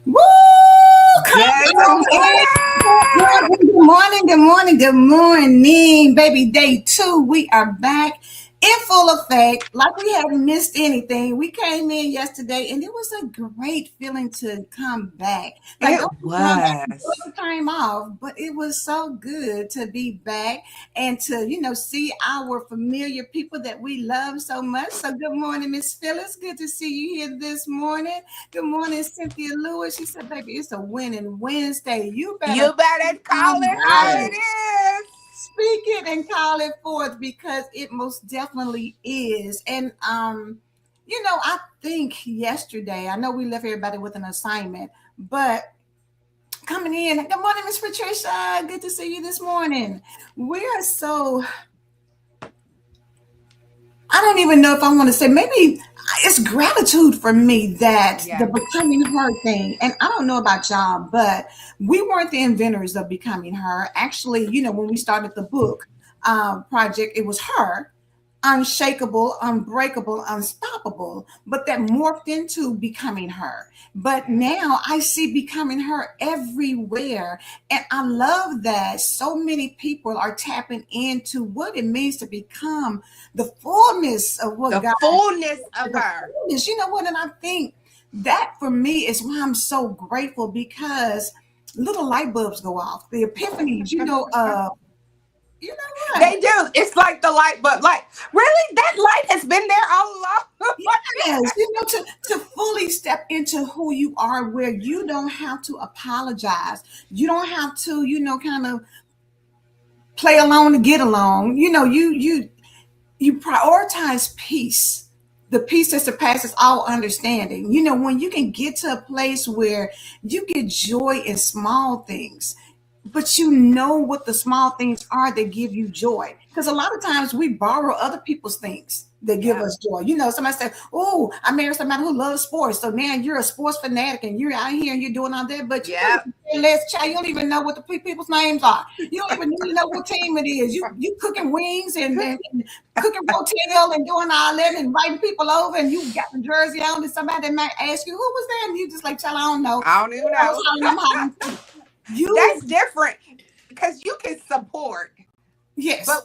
Woo! Come Yes, on in. Good morning, good morning, good morning, baby. Day 2, we are back in full effect. Like we haven't missed anything. We came in yesterday, and it was a great feeling to come back. Like it don't be going back and was. the time off, but it was so good to be back and to see our familiar people that we love so much. So good morning, Miss Phyllis. Good to see you here this morning. Good morning, Cynthia Lewis. She said, baby, it's a winning Wednesday. You better You better call it how about it it. is. Speak it and call it forth because it most definitely is. And I think yesterday, I know we left everybody with an assignment, but coming in, good morning, Miss Patricia. Good to see you this morning. We are so I don't even know if I want to say maybe it's gratitude for me that the Yeah. becoming her thing. And I don't know about y'all, but we weren't the inventors of becoming her. Actually, when we started the book project, it was her, unshakable, unbreakable, unstoppable, but that morphed into becoming her. But now I see becoming her everywhere. And I love that so many people are tapping into what it means to become the fullness of what The God, fullness of the her. fullness. You know what? And I think that for me is why I'm so grateful because little light bulbs go off, the epiphanies, you know what? They do. It's like the light bulb. Like, really? That light has been there all along? Yes, to fully step into who you are, where you don't have to apologize. You don't have to, kind of play along to get along. You prioritize peace, the peace that surpasses all understanding. When you can get to a place where you get joy in small things, but you know what the small things are that give you joy. Because a lot of times we borrow other people's things that give Yeah. us joy. Somebody said, "Oh, I married somebody who loves sports." So now you're a sports fanatic and you're out here and you're doing all that, but you Yeah. less child. You don't even know what the people's names are. You don't even really know what team it is. You cooking wings and cooking rotel and doing all that and inviting people over and you got the jersey on and somebody that might ask you who was that and you just like, child, I don't know. I don't even know. I'm hollering. You That's different because you can support. Yes. But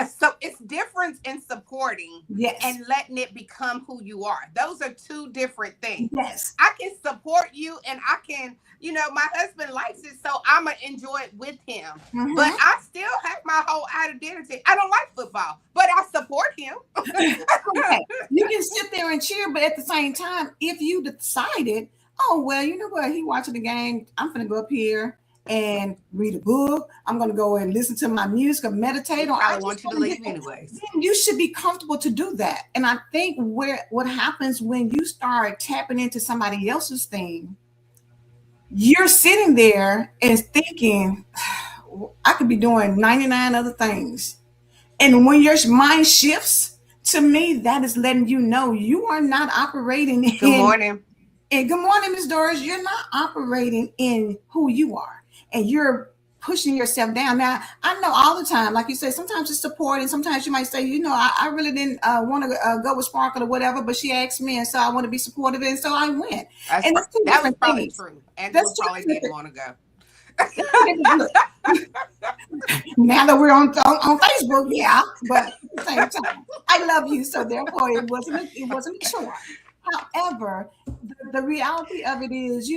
so it's difference in supporting Yes. and letting it become who you are. Those are two different things. Yes. I can support you and I can, my husband likes it, so I'm going to enjoy it with him. But Mm-hmm. I still have my whole identity. I don't like football, but I support him. Okay. You can sit there and cheer, but at the same time, if you decided, oh well, you know what, he watching the game, I'm gonna go up here and read a book. I'm gonna go and listen to my music or He meditate, or I probably just wants you to want to leave get. anyways. Then you should be comfortable to do that. And I think what happens when you start tapping into somebody else's thing, you're sitting there and thinking, I could be doing 99 other things. And when your mind shifts, to me, that is letting you know you are not operating Good in. morning. And good morning, Miss Doris. You're not operating in who you are, and you're pushing yourself down. Now, I know all the time, like you said, sometimes it's support, and sometimes you might say, I really didn't want to go with Sparkle or whatever, but she asked me, and so I want to be supportive, and so I went. And it's two That was different probably things. true. Angela That's two probably different didn't things. want to go. Look, now that we're on Facebook, yeah, but at the same time, I love you, so therefore it wasn't a chore. However, the reality of it is,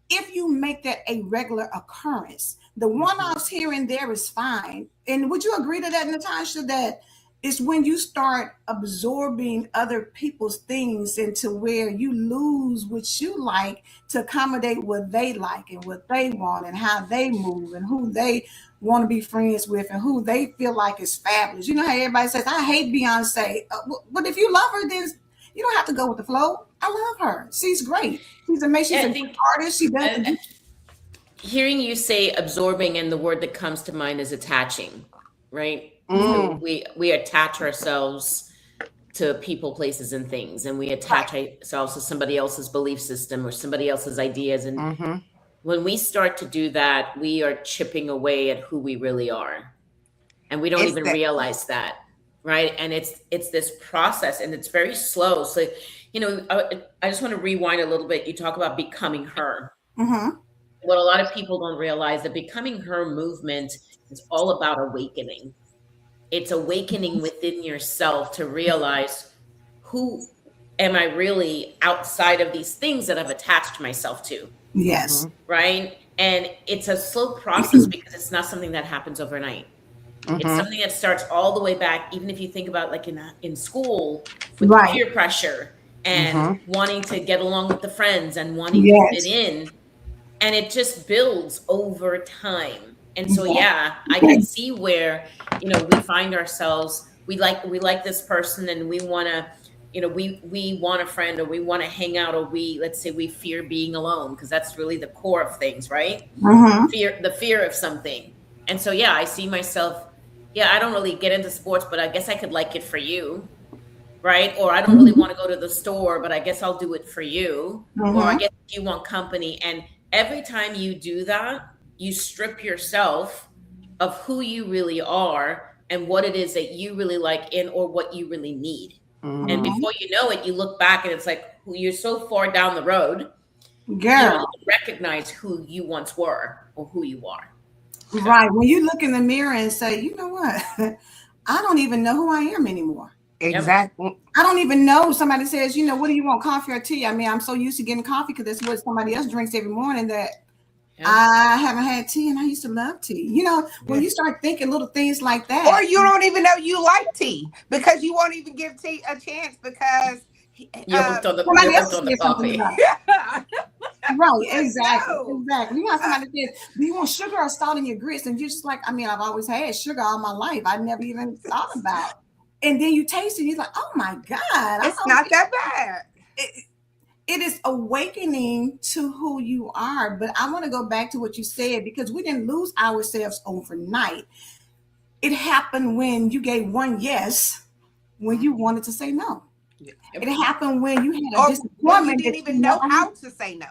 if you make that a regular occurrence. The one-offs here and there is fine. And would you agree to that, Natasha, that it's when you start absorbing other people's things into where you lose what you like to accommodate what they like and what they want and how they move and who they want to be friends with and who they feel like is fabulous. You know how everybody says, I hate Beyonce. But if you love her, then you don't have to go with the flow. I love her. She's great. She's amazing. She's Yeah, I a think artist. She does. hearing you say absorbing, and the word that comes to mind is attaching, right? So we attach ourselves to people, places, and things, and we attach ourselves to somebody else's belief system or somebody else's ideas. And when we start to do that, we are chipping away at who we really are, and we don't even realize that, right? And it's this process, and it's very slow. So, I just want to rewind a little bit. You talk about becoming her. What a lot of people don't realize, the becoming her movement is all about awakening. It's awakening within yourself to realize, who am I really outside of these things that I've attached myself to? Yes. Right? And it's a slow process because it's not something that happens overnight. It's something that starts all the way back, even if you think about like in school with peer pressure and wanting to get along with the friends and wanting to fit in. And it just builds over time. And so, yeah, I can see where, we find ourselves, we like this person, and we want to, we want a friend, or we want to hang out, or let's say we fear being alone, because that's really the core of things, right? The fear of something. And so, yeah, I see myself, I don't really get into sports, but I guess I could like it for you. Right? Or I don't really want to go to the store, but I guess I'll do it for you. Or I guess you want company. And every time you do that, you strip yourself of who you really are and what it is that you really like or what you really need. And before you know it, you look back and it's like, you're so far down the road, you don't even recognize who you once were or who you are. Right. When you look in the mirror and say, you know what? I don't even know who I am anymore. Exactly. I don't even know. Somebody says, what do you want, coffee or tea? I mean, I'm so used to getting coffee because that's what somebody else drinks every morning that I haven't had tea, and I used to love tea. When you start thinking little things like that. Or you don't even know you like tea because you won't even give tea a chance because you're hooked on the coffee. Right, exactly. You know how somebody says, do you want sugar or salt in your grits? And you're just like, I mean, I've always had sugar all my life. I never even thought about it. And then you taste it, you're like, oh my God. It's not that bad. It is awakening to who you are. But I want to go back to what you said, because we didn't lose ourselves overnight. It happened when you gave one yes when you wanted to say no. It happened when you had a disappointment. You didn't even know how to say no.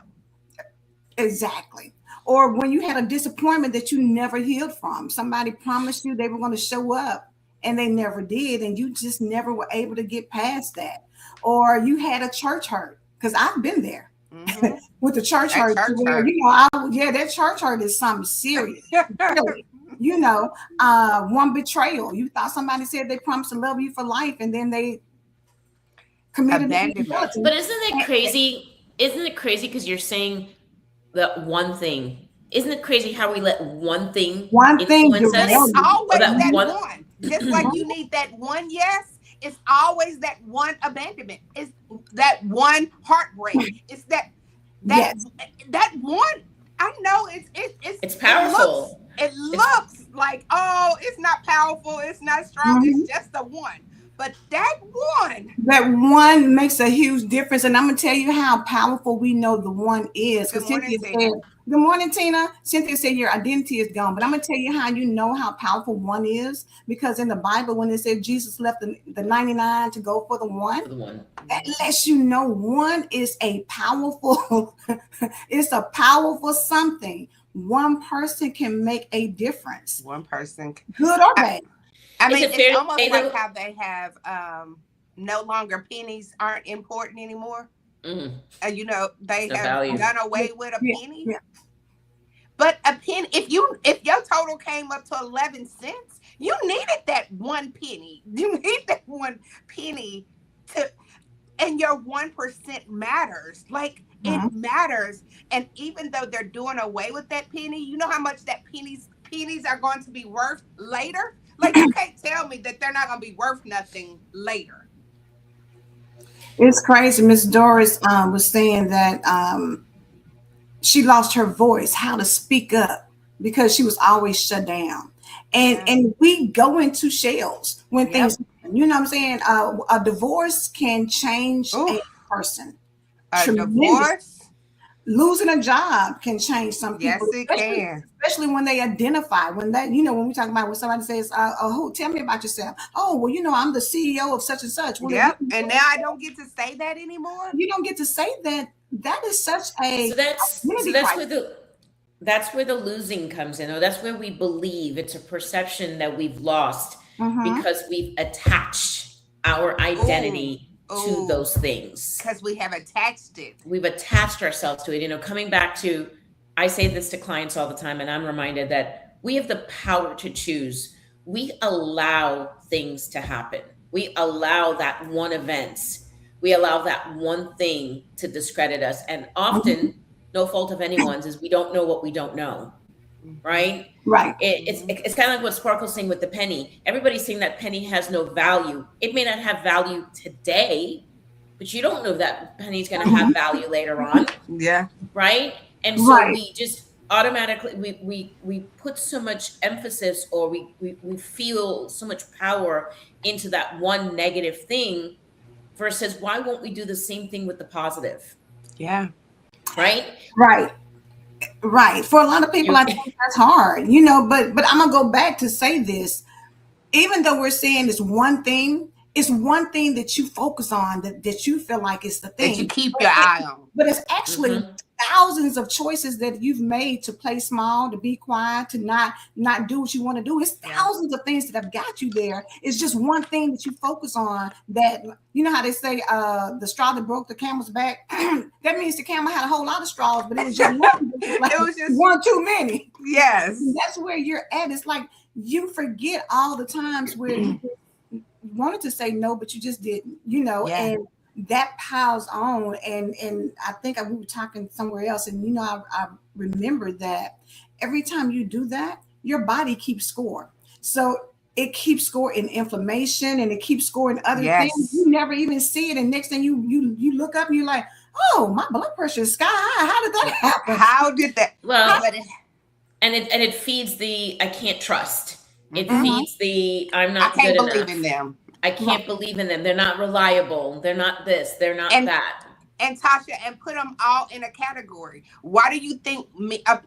Exactly. Or when you had a disappointment that you never healed from. Somebody promised you they were going to show up, and they never did, and you just never were able to get past that. Or you had a church hurt, because I've been there with the church hurt. That church hurt is something serious. Really. One betrayal. You thought somebody said they promised to love you for life, and then they committed abandonment. But isn't it crazy? Isn't it crazy because you're saying that one thing? Isn't it crazy how we let one thing influence us? It's always that one. Just like you need that one yes, it's always that one abandonment. It's that one heartbreak. It's that one. I know it's powerful. It looks like, oh, it's not powerful. It's not strong. It's just the one. But that one makes a huge difference. And I'm going to tell you how powerful we know the one is. Because Cynthia said, good morning, Tina. Cynthia said your identity is gone. But I'm going to tell you how you know how powerful one is. Because in the Bible, when it said Jesus left the 99 to go for the one, that lets you know one is a powerful, it's a powerful something. One person can make a difference. One person. Good or bad. I mean, it's almost like how they have no longer pennies aren't important anymore. They have done away with a penny. Yeah. But a penny, if your total came up to 11 cents, you needed that one penny. You need that one penny and your 1% matters. Like, It matters. And even though they're doing away with that penny, you know how much that pennies are going to be worth later? Like, you can't tell me that they're not going to be worth nothing later. It's crazy. Miss Doris was saying that she lost her voice, how to speak up, because she was always shut down. And we go into shells when things, you know what I'm saying? A divorce can change a person. A divorce? Losing a job can change some people. Yes, it can. Especially when they identify, when that, you know, when we talk about when somebody says, who, tell me about yourself. Oh, well, you know, I'm the CEO of such and such. Well, and now I don't get to say that anymore. You don't get to say that. That is such a that's where the losing comes in, or that's where we believe it's a perception that we've lost because we've attached our identity to those things. Because we have attached it. We've attached ourselves to it. You know, coming back to, I say this to clients all the time, and I'm reminded that we have the power to choose. We allow things to happen. We allow that one event. We allow that one thing to discredit us. And often, no fault of anyone's, is we don't know what we don't know. Right? Right. It's kind of like what Sparkle's saying with the penny. Everybody's saying that penny has no value. It may not have value today, but you don't know that penny's going to have value later on. Yeah. Right? And so we just automatically, we put so much emphasis, or we feel so much power into that one negative thing, versus why won't we do the same thing with the positive? Yeah. Right? Right. For a lot of people, I think that's hard, you know, but I'm going to go back to say this. Even though we're saying it's one thing that you focus on, that you feel like it's the thing that you keep your eye on. But it's actually thousands of choices that you've made to play small, to be quiet, to not do what you want to do. It's thousands of things that have got you there. It's just one thing that you focus on, that, you know how they say the straw that broke the camel's back. That means the camel had a whole lot of straws, but it was just one, it was just one too many. Yes. And that's where you're at. It's like you forget all the times where you wanted to say no, but you just didn't, you know, and that piles on. And I think we were talking somewhere else, and, you know, I remember that every time you do that, your body keeps score. So it keeps score in inflammation, and it keeps score in other things. You never even see it. And next thing you look up and you're like, oh, my blood pressure is sky high. How did that happen? How did that? Well, and it feeds the I can't trust. It feeds the I'm not good enough. I can't believe in them. I can't believe in them. They're not reliable. They're not this. They're not that. And Tasha, and put them all in a category. Why do you think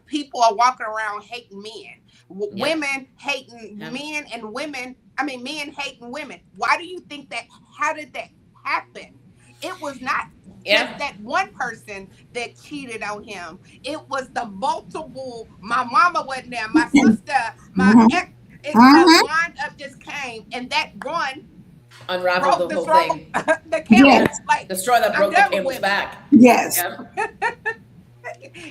people are walking around hating men? Women hating men, and women, men hating women. Why do you think that? How did that happen? It was not just that one person that cheated on him. It was the multiple. My mama wasn't there. My sister, my ex. It's the wind up just came, and that one unraveled the whole thing. The camel, like the straw that broke the camel's back. Yes.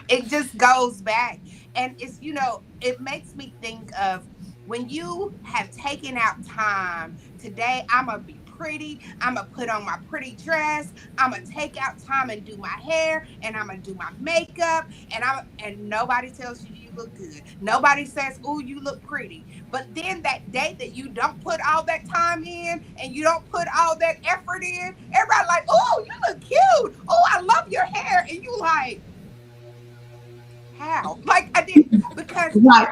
It just goes back, and it's, you know, it makes me think of when you have taken out time. Today, I'm gonna be pretty. I'm gonna put on my pretty dress. I'm gonna take out time and do my hair, and I'm gonna do my makeup, and nobody tells you look good. Nobody says, "Oh, you look pretty." But then that day that you don't put all that time in, and you don't put all that effort in, everybody like, "Oh, you look cute. Oh, I love your hair," and you like, how? Like, I didn't, because God,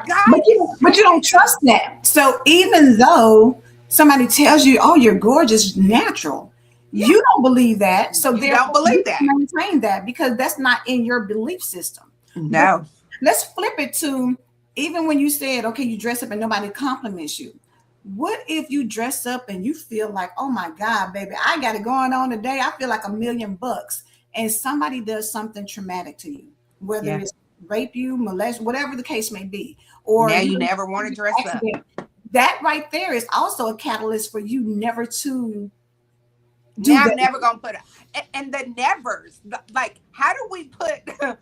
but you don't trust that. So even though somebody tells you, "Oh, you're gorgeous," natural, you don't believe that. So you don't believe that. Maintain that, because that's not in your belief system. No. But let's flip it to, even when you said, okay, you dress up and nobody compliments you. What if you dress up and you feel like, oh my God, baby, I got it going on today. I feel like $1,000,000, and somebody does something traumatic to you, whether it's rape you, molest, whatever the case may be, or now you never want to dress up. That right there is also a catalyst for you never to do that. I'm never gonna put it. And the nevers, like, how do we put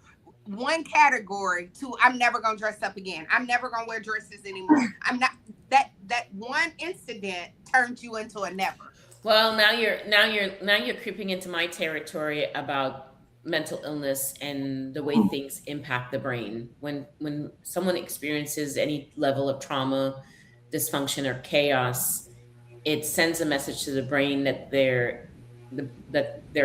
one category to I'm never gonna dress up again? I'm never gonna wear dresses anymore. I'm not. That one incident turned you into a never. Well, now you're creeping into my territory about mental illness and the way things impact the brain. When someone experiences any level of trauma, dysfunction, or chaos, it sends a message to the brain that they're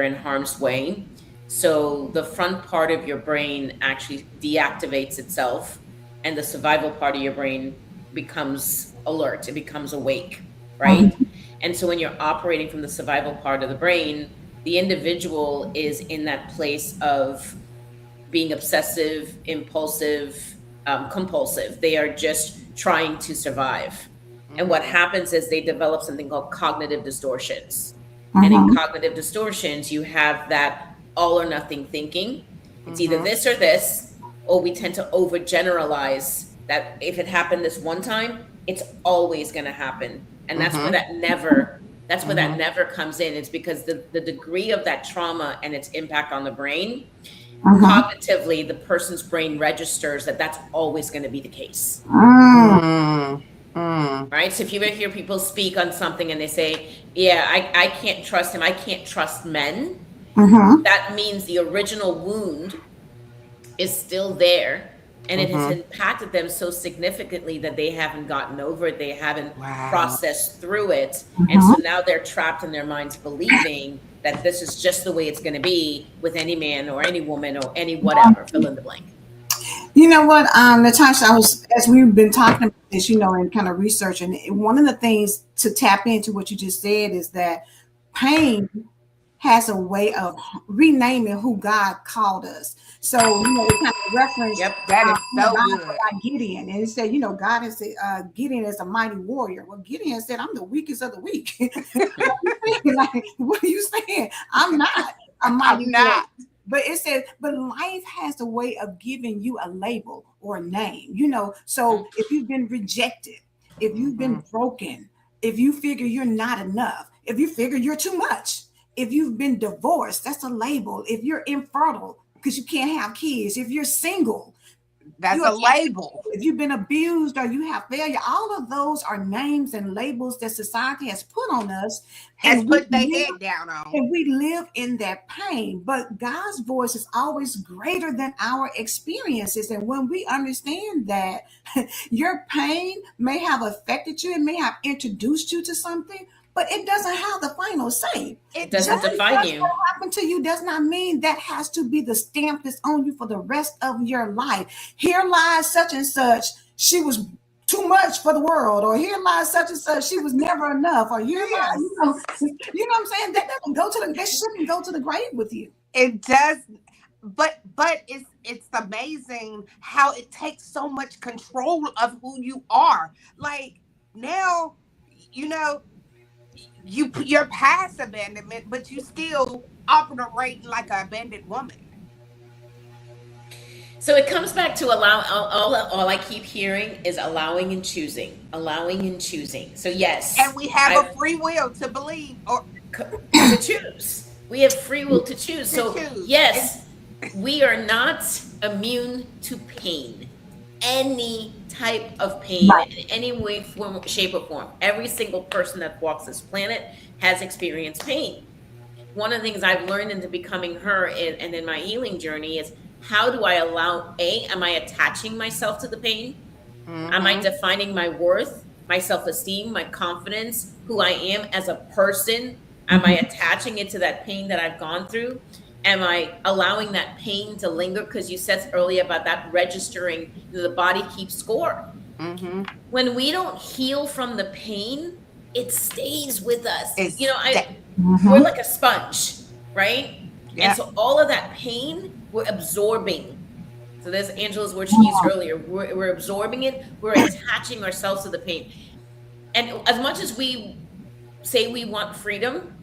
in harm's way. So the front part of your brain actually deactivates itself, and the survival part of your brain becomes alert. It becomes awake, right? And so when you're operating from the survival part of the brain, the individual is in that place of being obsessive, impulsive, compulsive. They are just trying to survive. And what happens is they develop something called cognitive distortions. And in cognitive distortions, you have that all or nothing thinking. It's either this or this, or we tend to overgeneralize that if it happened this one time, it's always going to happen. And that's where that never comes in. It's because the degree of that trauma and its impact on the brain, cognitively, the person's brain registers that that's always going to be the case. Right? So if you ever hear people speak on something and they say, yeah, I can't trust him, I can't trust men, that means the original wound is still there. And it has impacted them so significantly that they haven't gotten over it. They haven't processed through it. And so now they're trapped in their minds believing that this is just the way it's going to be with any man or any woman or any whatever, fill in the blank. You know what, Natashah, as we've been talking about this, and kind of researching, one of the things to tap into what you just said is that pain has a way of renaming who God called us. So, it kind of reference that is so good. Gideon, and it said, God has said Gideon is a mighty warrior. Well, Gideon said, "I'm the weakest of the weak." What are you saying? I'm not a mighty warrior. But it says, but life has a way of giving you a label or a name, So if you've been rejected, if you've been broken, if you figure you're not enough, if you figure you're too much, if you've been divorced, that's a label. If you're infertile because you can't have kids, if you're single, that's a label. If you've been abused or you have failure, all of those are names and labels that society has put on us. And put their head down on. And we live in that pain. But God's voice is always greater than our experiences. And when we understand that your pain may have affected you, it may have introduced you to something, but it doesn't have the final say. It doesn't define you. What happened to you does not mean that has to be the stamp that's on you for the rest of your life. Here lies such and such. She was too much for the world, or here lies such and such. She was never enough, or here lies, you know what I'm saying? That doesn't go to that shouldn't go to the grave with you. It does, but it's amazing how it takes so much control of who you are. Like now, you're past abandonment, but you still operating like an abandoned woman. So it comes back to all I keep hearing is allowing and choosing. So yes. And we have a free will to believe or to choose. We have free will to choose. Yes, we are not immune to pain. Any type of pain, in any way, form, shape, or form. Every single person that walks this planet has experienced pain. One of the things I've learned into becoming her and in my healing journey is, how do I allow, am I attaching myself to the pain? Am I defining my worth, my self-esteem, my confidence, who I am as a person? Am I attaching it to that pain that I've gone through? Am I allowing that pain to linger? Because you said earlier about that registering, the body keeps score. When we don't heal from the pain, it stays with us. We're like a sponge, right? Yeah. And so all of that pain, we're absorbing. So there's Angela's word she used earlier. We're absorbing it. We're attaching ourselves to the pain. And as much as we say we want freedom,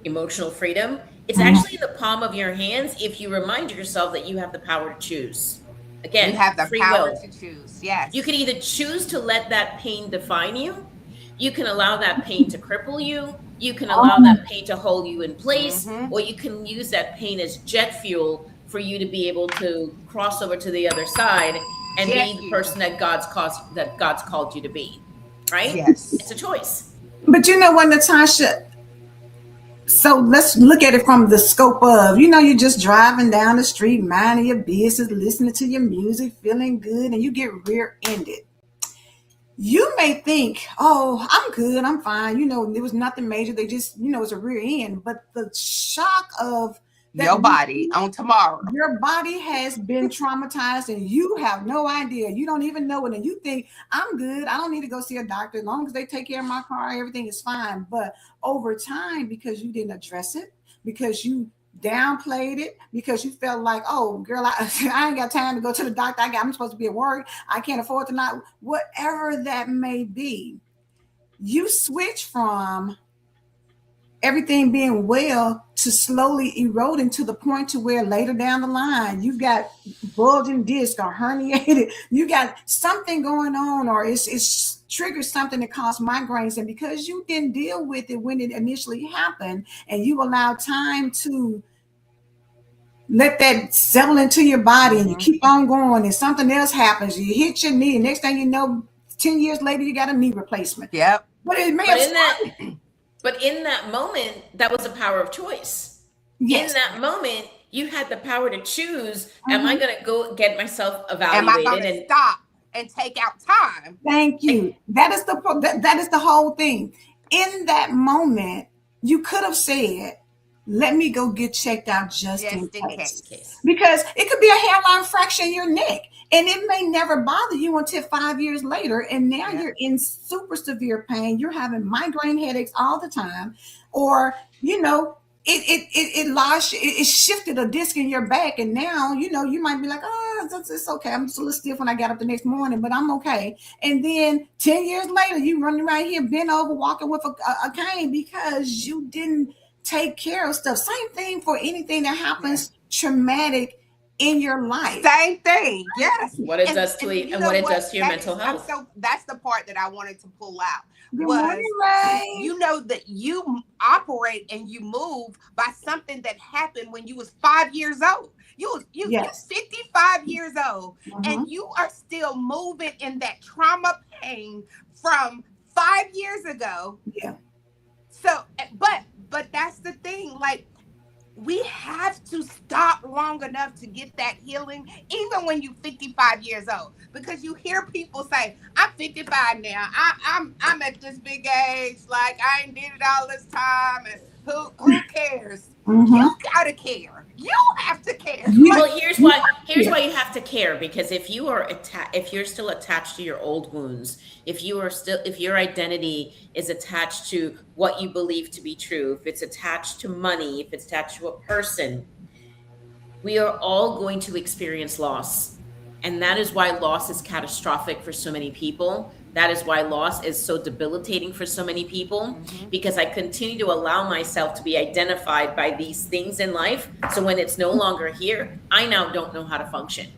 emotional freedom, it's actually in the palm of your hands if you remind yourself that you have the power to choose. Again, you have the power to choose. Yes. You can either choose to let that pain define you. You can allow that pain to cripple you. You can allow that pain to hold you in place, or you can use that pain as jet fuel for you to be able to cross over to the other side and be the person that God's called you to be. Right? Yes. It's a choice. But you know what, Natashah? So let's look at it from the scope of, you're just driving down the street, minding your business, listening to your music, feeling good, and you get rear-ended. You may think, oh, I'm good, I'm fine. There was nothing major. They just, it's a rear end. But the shock of that your body on tomorrow. Your body has been traumatized and you have no idea. You don't even know it. And you think, I'm good. I don't need to go see a doctor. As long as they take care of my car, everything is fine. But over time, because you didn't address it, because you downplayed it, because you felt like, oh, girl, I ain't got time to go to the doctor. I'm supposed to be at work. I can't afford to not, whatever that may be. You switch from everything being well to slowly eroding to the point to where later down the line, you've got bulging disc or herniated, you got something going on, or it's triggered something that caused migraines. And because you didn't deal with it when it initially happened, and you allowed time to let that settle into your body, and you keep on going, and something else happens, you hit your knee, and next thing you know, 10 years later, you got a knee replacement. Yep. But it may have But in that moment, that was the power of choice. Yes. In that moment, you had the power to choose. Am I going to go get myself evaluated? Am I going to stop and take out time? Thank you. That is the whole thing. In that moment, you could have said, let me go get checked out just in case. Because it could be a hairline fracture in your neck. And it may never bother you until 5 years later. And now you're in super severe pain. You're having migraine headaches all the time. Or, it shifted a disc in your back. And now, you might be like, oh, it's okay. I'm just a little stiff when I got up the next morning, but I'm okay. And then 10 years later, you running right here, bent over, walking with a cane because you didn't take care of stuff. Same thing for anything that happens traumatic in your life. Same thing. Yes. What it does to you and what it does to your mental health. So that's the part that I wanted to pull out. That you operate and you move by something that happened when you was 5 years old. You 55 years old, and you are still moving in that trauma pain from 5 years ago. Yeah. So, but that's the thing. Like, we have to stop long enough to get that healing, even when you're 55 years old. Because you hear people say, I'm 55 now. I'm at this big age. Like, I ain't did it all this time. And who cares? You gotta care. You have to care. Well, here's why you have to care. Because if you're still attached to your old wounds, if your identity is attached to what you believe to be true, if it's attached to money, if it's attached to a person, we are all going to experience loss. And that is why loss is catastrophic for so many people. That is why loss is so debilitating for so many people, because I continue to allow myself to be identified by these things in life. So when it's no longer here, I now don't know how to function.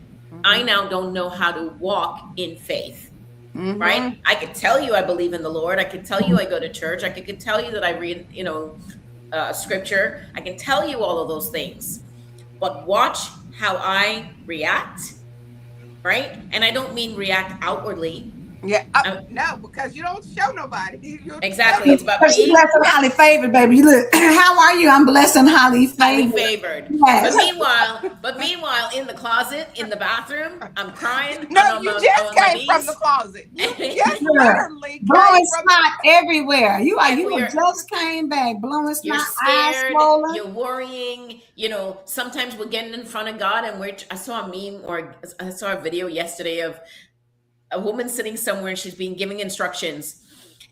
I now don't know how to walk in faith, right? I could tell you I believe in the Lord. I could tell you I go to church. I could tell you that I read, scripture. I can tell you all of those things, but watch how I react, right? And I don't mean react outwardly. Yeah, no, because you don't show nobody. Exactly. It's about being blessed and highly favored, baby. Look, how are you? I'm blessed and highly favored. Yes. But meanwhile, in the closet, in the bathroom, I'm crying. No, you just came from the closet. You just literally blowing snot everywhere. You just came back, blowing snot. You're scared. You're worrying. Sometimes we're getting in front of God, and I saw a meme or I saw a video yesterday of a woman sitting somewhere and she's being given instructions.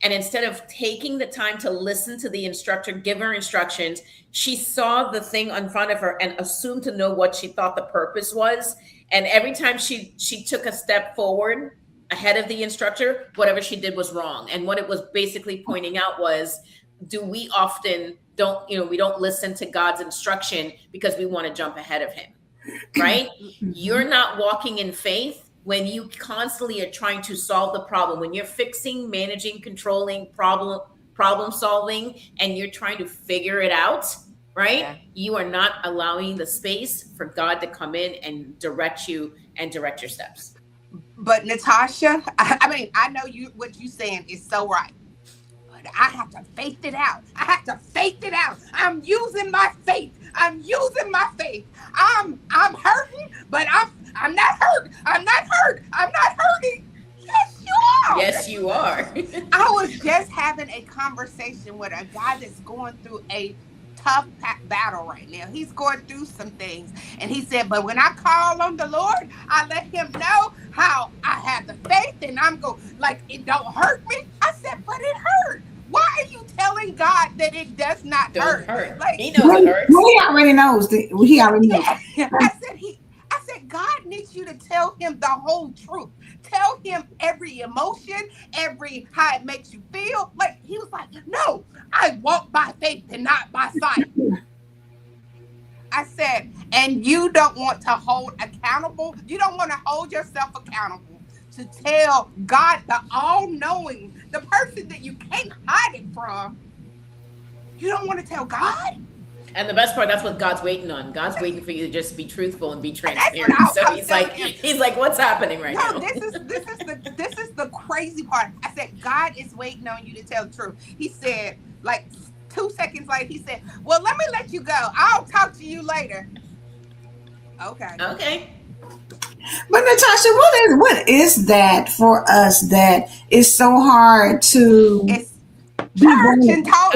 And instead of taking the time to listen to the instructor, give her instructions, she saw the thing in front of her and assumed to know what she thought the purpose was. And every time she took a step forward ahead of the instructor, whatever she did was wrong. And what it was basically pointing out was, we often we don't listen to God's instruction because we want to jump ahead of him, right? You're not walking in faith when you constantly are trying to solve the problem, when you're fixing, managing, controlling, problem solving, and you're trying to figure it out, right? Yeah. You are not allowing the space for God to come in and direct you and direct your steps. But Natashah, I know what you're saying is so right. But I have to faith it out. I have to faith it out. I'm using my faith. I'm using my faith. I'm hurting, but I'm not hurt. I'm not hurt. I'm not hurting. Yes, you are. Yes, you are. I was just having a conversation with a guy that's going through a tough battle right now. He's going through some things. And he said, but when I call on the Lord, I let him know how I have the faith and I'm going, like, it don't hurt me. I said, but it hurt. Why are you telling God that it does not hurt? Like, he knows it hurts. He already knows. He already knows. Yeah. I said, God needs you to tell him the whole truth. Tell him every emotion, every how it makes you feel. Like, he was like, no, I walk by faith and not by sight. I said, and you don't want to hold accountable. You don't want to hold yourself accountable to tell God, the all-knowing, the person that you can't hide it from. You don't want to tell God? And the best part, that's what God's waiting on. God's waiting for you to just be truthful and be transparent. So he's like, what's happening right now? This is the crazy part. I said, God is waiting on you to tell the truth. He said, like 2 seconds later, he said, well, let me let you go. I'll talk to you later. Okay. But Natashah, what is that for us that is so hard to? It's church and talk.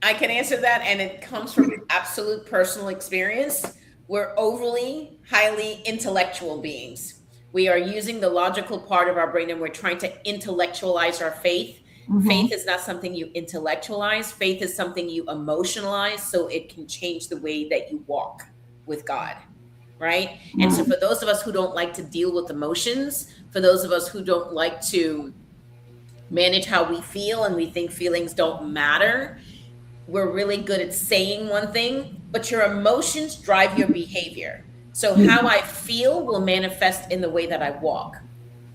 I can answer that, and it comes from absolute personal experience. We're overly, highly intellectual beings. We are using the logical part of our brain, and we're trying to intellectualize our faith. Mm-hmm. Faith is not something you intellectualize. Faith is something you emotionalize, so it can change the way that you walk with God, right? Mm-hmm. And so for those of us who don't like to deal with emotions, for those of us who don't like to manage how we feel and we think feelings don't matter, we're really good at saying one thing, but your emotions drive your behavior. So how I feel will manifest in the way that I walk,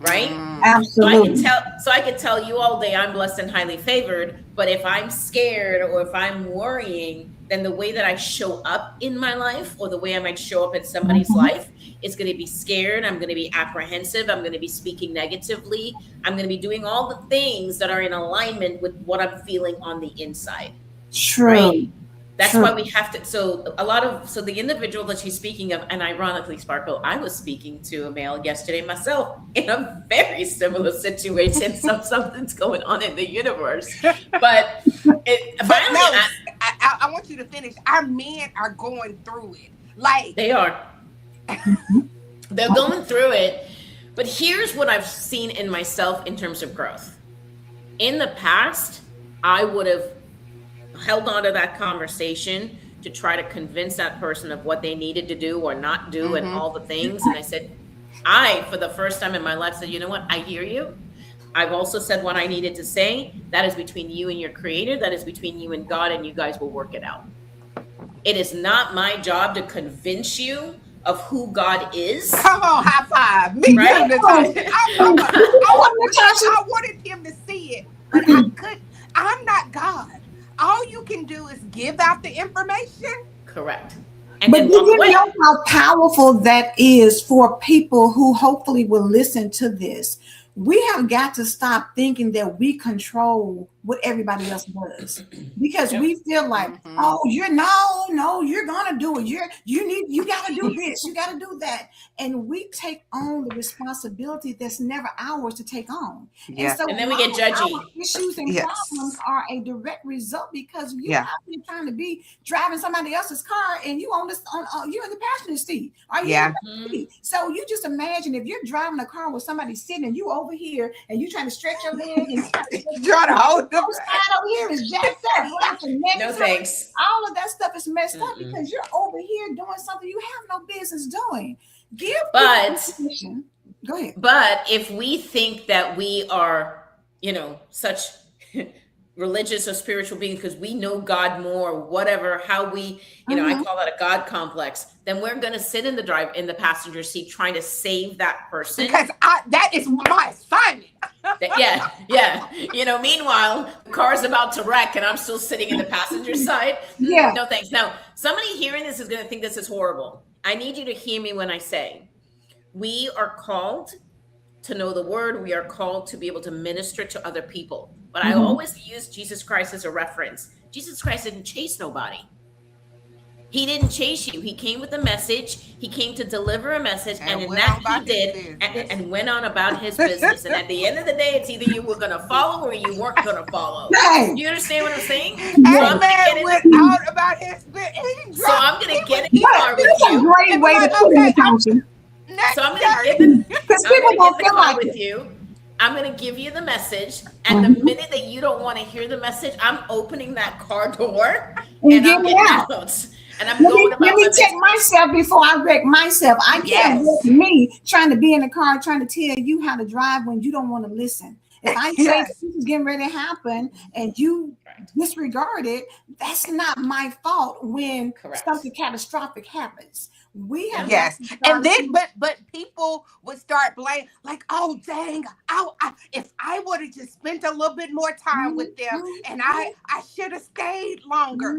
right? Absolutely. So I can tell you all day I'm blessed and highly favored, but if I'm scared or if I'm worrying, then the way that I show up in my life or the way I might show up in somebody's life is going to be scared. I'm going to be apprehensive. I'm going to be speaking negatively. I'm going to be doing all the things that are in alignment with what I'm feeling on the inside. True. Right? That's why we have to. So the individual that she's speaking of, and ironically, Sparkle, I was speaking to a male yesterday myself in a very similar situation. Something's going on in the universe. But I want you to finish. Our men are going through it. Like they are. They're going through it. But here's what I've seen in myself in terms of growth. In the past, I would have held on to that conversation to try to convince that person of what they needed to do or not do and all the things. And I said, for the first time in my life, said, you know what? I hear you. I've also said what I needed to say. That is between you and your creator. That is between you and God, and you guys will work it out. It is not my job to convince you of who God is. Come on, high five. Me right? Too, Natashah. I wanted him to see it, but I couldn't. I'm not God. All you can do is give out the information. Correct. But you know how powerful that is for people who hopefully will listen to this. We have got to stop thinking that we control what everybody else does, because we feel like, oh, you're gonna do it. You gotta do this, you gotta do that, and we take on the responsibility that's never ours to take on. Yeah. And then we get judgy. Our issues and problems are a direct result because you're out there trying to be driving somebody else's car and you on you're in the passenger seat. Are you in the seat? So you just imagine if you're driving a car with somebody sitting and you over here and you trying to stretch your leg and trying to hold them. Side over here is jacked up. No thanks. All of that stuff is messed up because you're over here doing something you have no business doing. Go ahead. But if we think that we are, such religious or spiritual beings because we know God more, whatever, how we, I call that a God complex, then we're going to sit in the passenger seat trying to save that person. Because that is my assignment. Meanwhile, the car's about to wreck and I'm still sitting in the passenger side. No thanks. Now, somebody hearing this is going to think this is horrible. I need you to hear me when I say we are called to know the word. We are called to be able to minister to other people. But I always use Jesus Christ as a reference. Jesus Christ didn't chase nobody. He didn't chase you. He came with a message. He came to deliver a message, and in that he did, and went on about his business. And at the end of the day, it's either you were going to follow or you weren't going to follow. Right. You understand what I'm saying? So I'm going to get in the car with you. That's a great way to put it, Tasha. So I'm going to get in the car with you. I'm going to give you the message. And the minute that you don't want to hear the message, I'm opening that car door and I'm getting out. And I'm let me check myself before I wreck myself. I can't wreck me trying to be in the car trying to tell you how to drive when you don't want to listen. If I say this is getting ready to happen and you disregard it, that's not my fault when something catastrophic happens. We have and then but people would start blaming, like, oh dang, if I would have just spent a little bit more time with them and I should have stayed longer.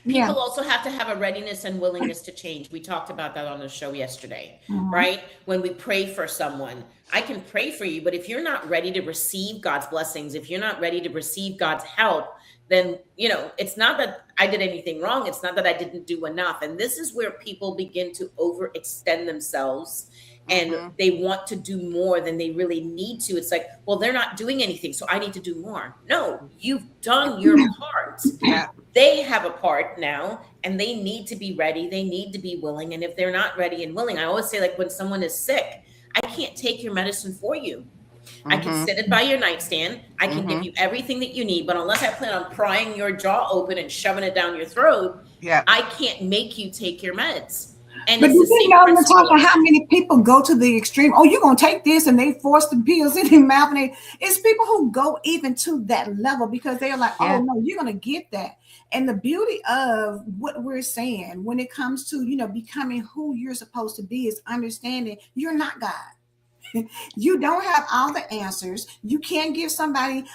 People also have to have a readiness and willingness to change. We talked about that on the show yesterday, right? When we pray for someone, I can pray for you, but if you're not ready to receive God's blessings, if you're not ready to receive God's help, then, it's not that I did anything wrong. It's not that I didn't do enough. And this is where people begin to overextend themselves and they want to do more than they really need to. It's like, well, they're not doing anything, so I need to do more. No, you've done your part. They have a part now and they need to be ready. They need to be willing. And if they're not ready and willing, I always say, like, when someone is sick, I can't take your medicine for you. I can sit it by your nightstand. I can give you everything that you need, but unless I plan on prying your jaw open and shoving it down your throat, I can't make you take your meds. And but you know, Natashah, how many people go to the extreme? Oh, you're going to take this, and they force the pills in their mouth. And it's people who go even to that level because they're like, oh, no, you're going to get that. And the beauty of what we're saying when it comes to, becoming who you're supposed to be is understanding you're not God. You don't have all the answers. You can't give somebody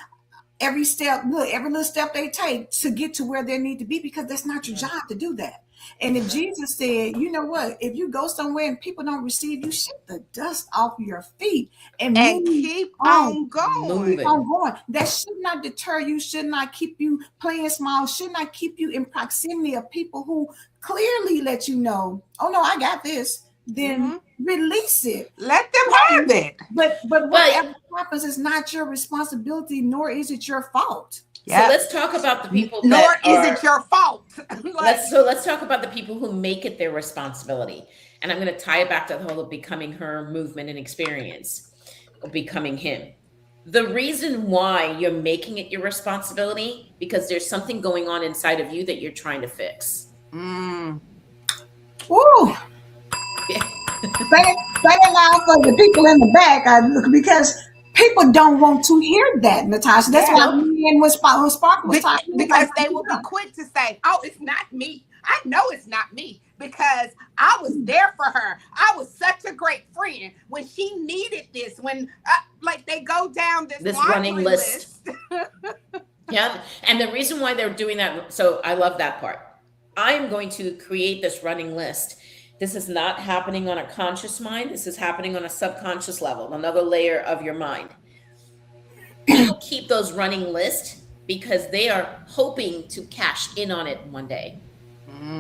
every little step they take to get to where they need to be because that's not your job to do that. And if Jesus said, you know what, if you go somewhere and people don't receive you, shake the dust off your feet and keep on going. That should not deter you, should not keep you playing small, should not keep you in proximity of people who clearly let you know, oh no, I got this. Then release it. Let them have it. But whatever happens is not your responsibility, nor is it your fault. So let's talk about the people nor is it your fault. Let's talk about the people who make it their responsibility. And I'm going to tie it back to the whole of becoming her movement and experience, of becoming him. The reason why you're making it your responsibility, because there's something going on inside of you that you're trying to fix. Ooh. Say it loud for the people in the back, because people don't want to hear that, Natashah. That's why me and Sparkle was talking. Because they will be quick to say, oh, it's not me. I know it's not me because I was there for her. I was such a great friend when she needed this, when they go down this running list. And the reason why they're doing that, so I love that part. I'm going to create this running list. This is not happening on a conscious mind. This is happening on a subconscious level, another layer of your mind. People keep those running lists because they are hoping to cash in on it one day.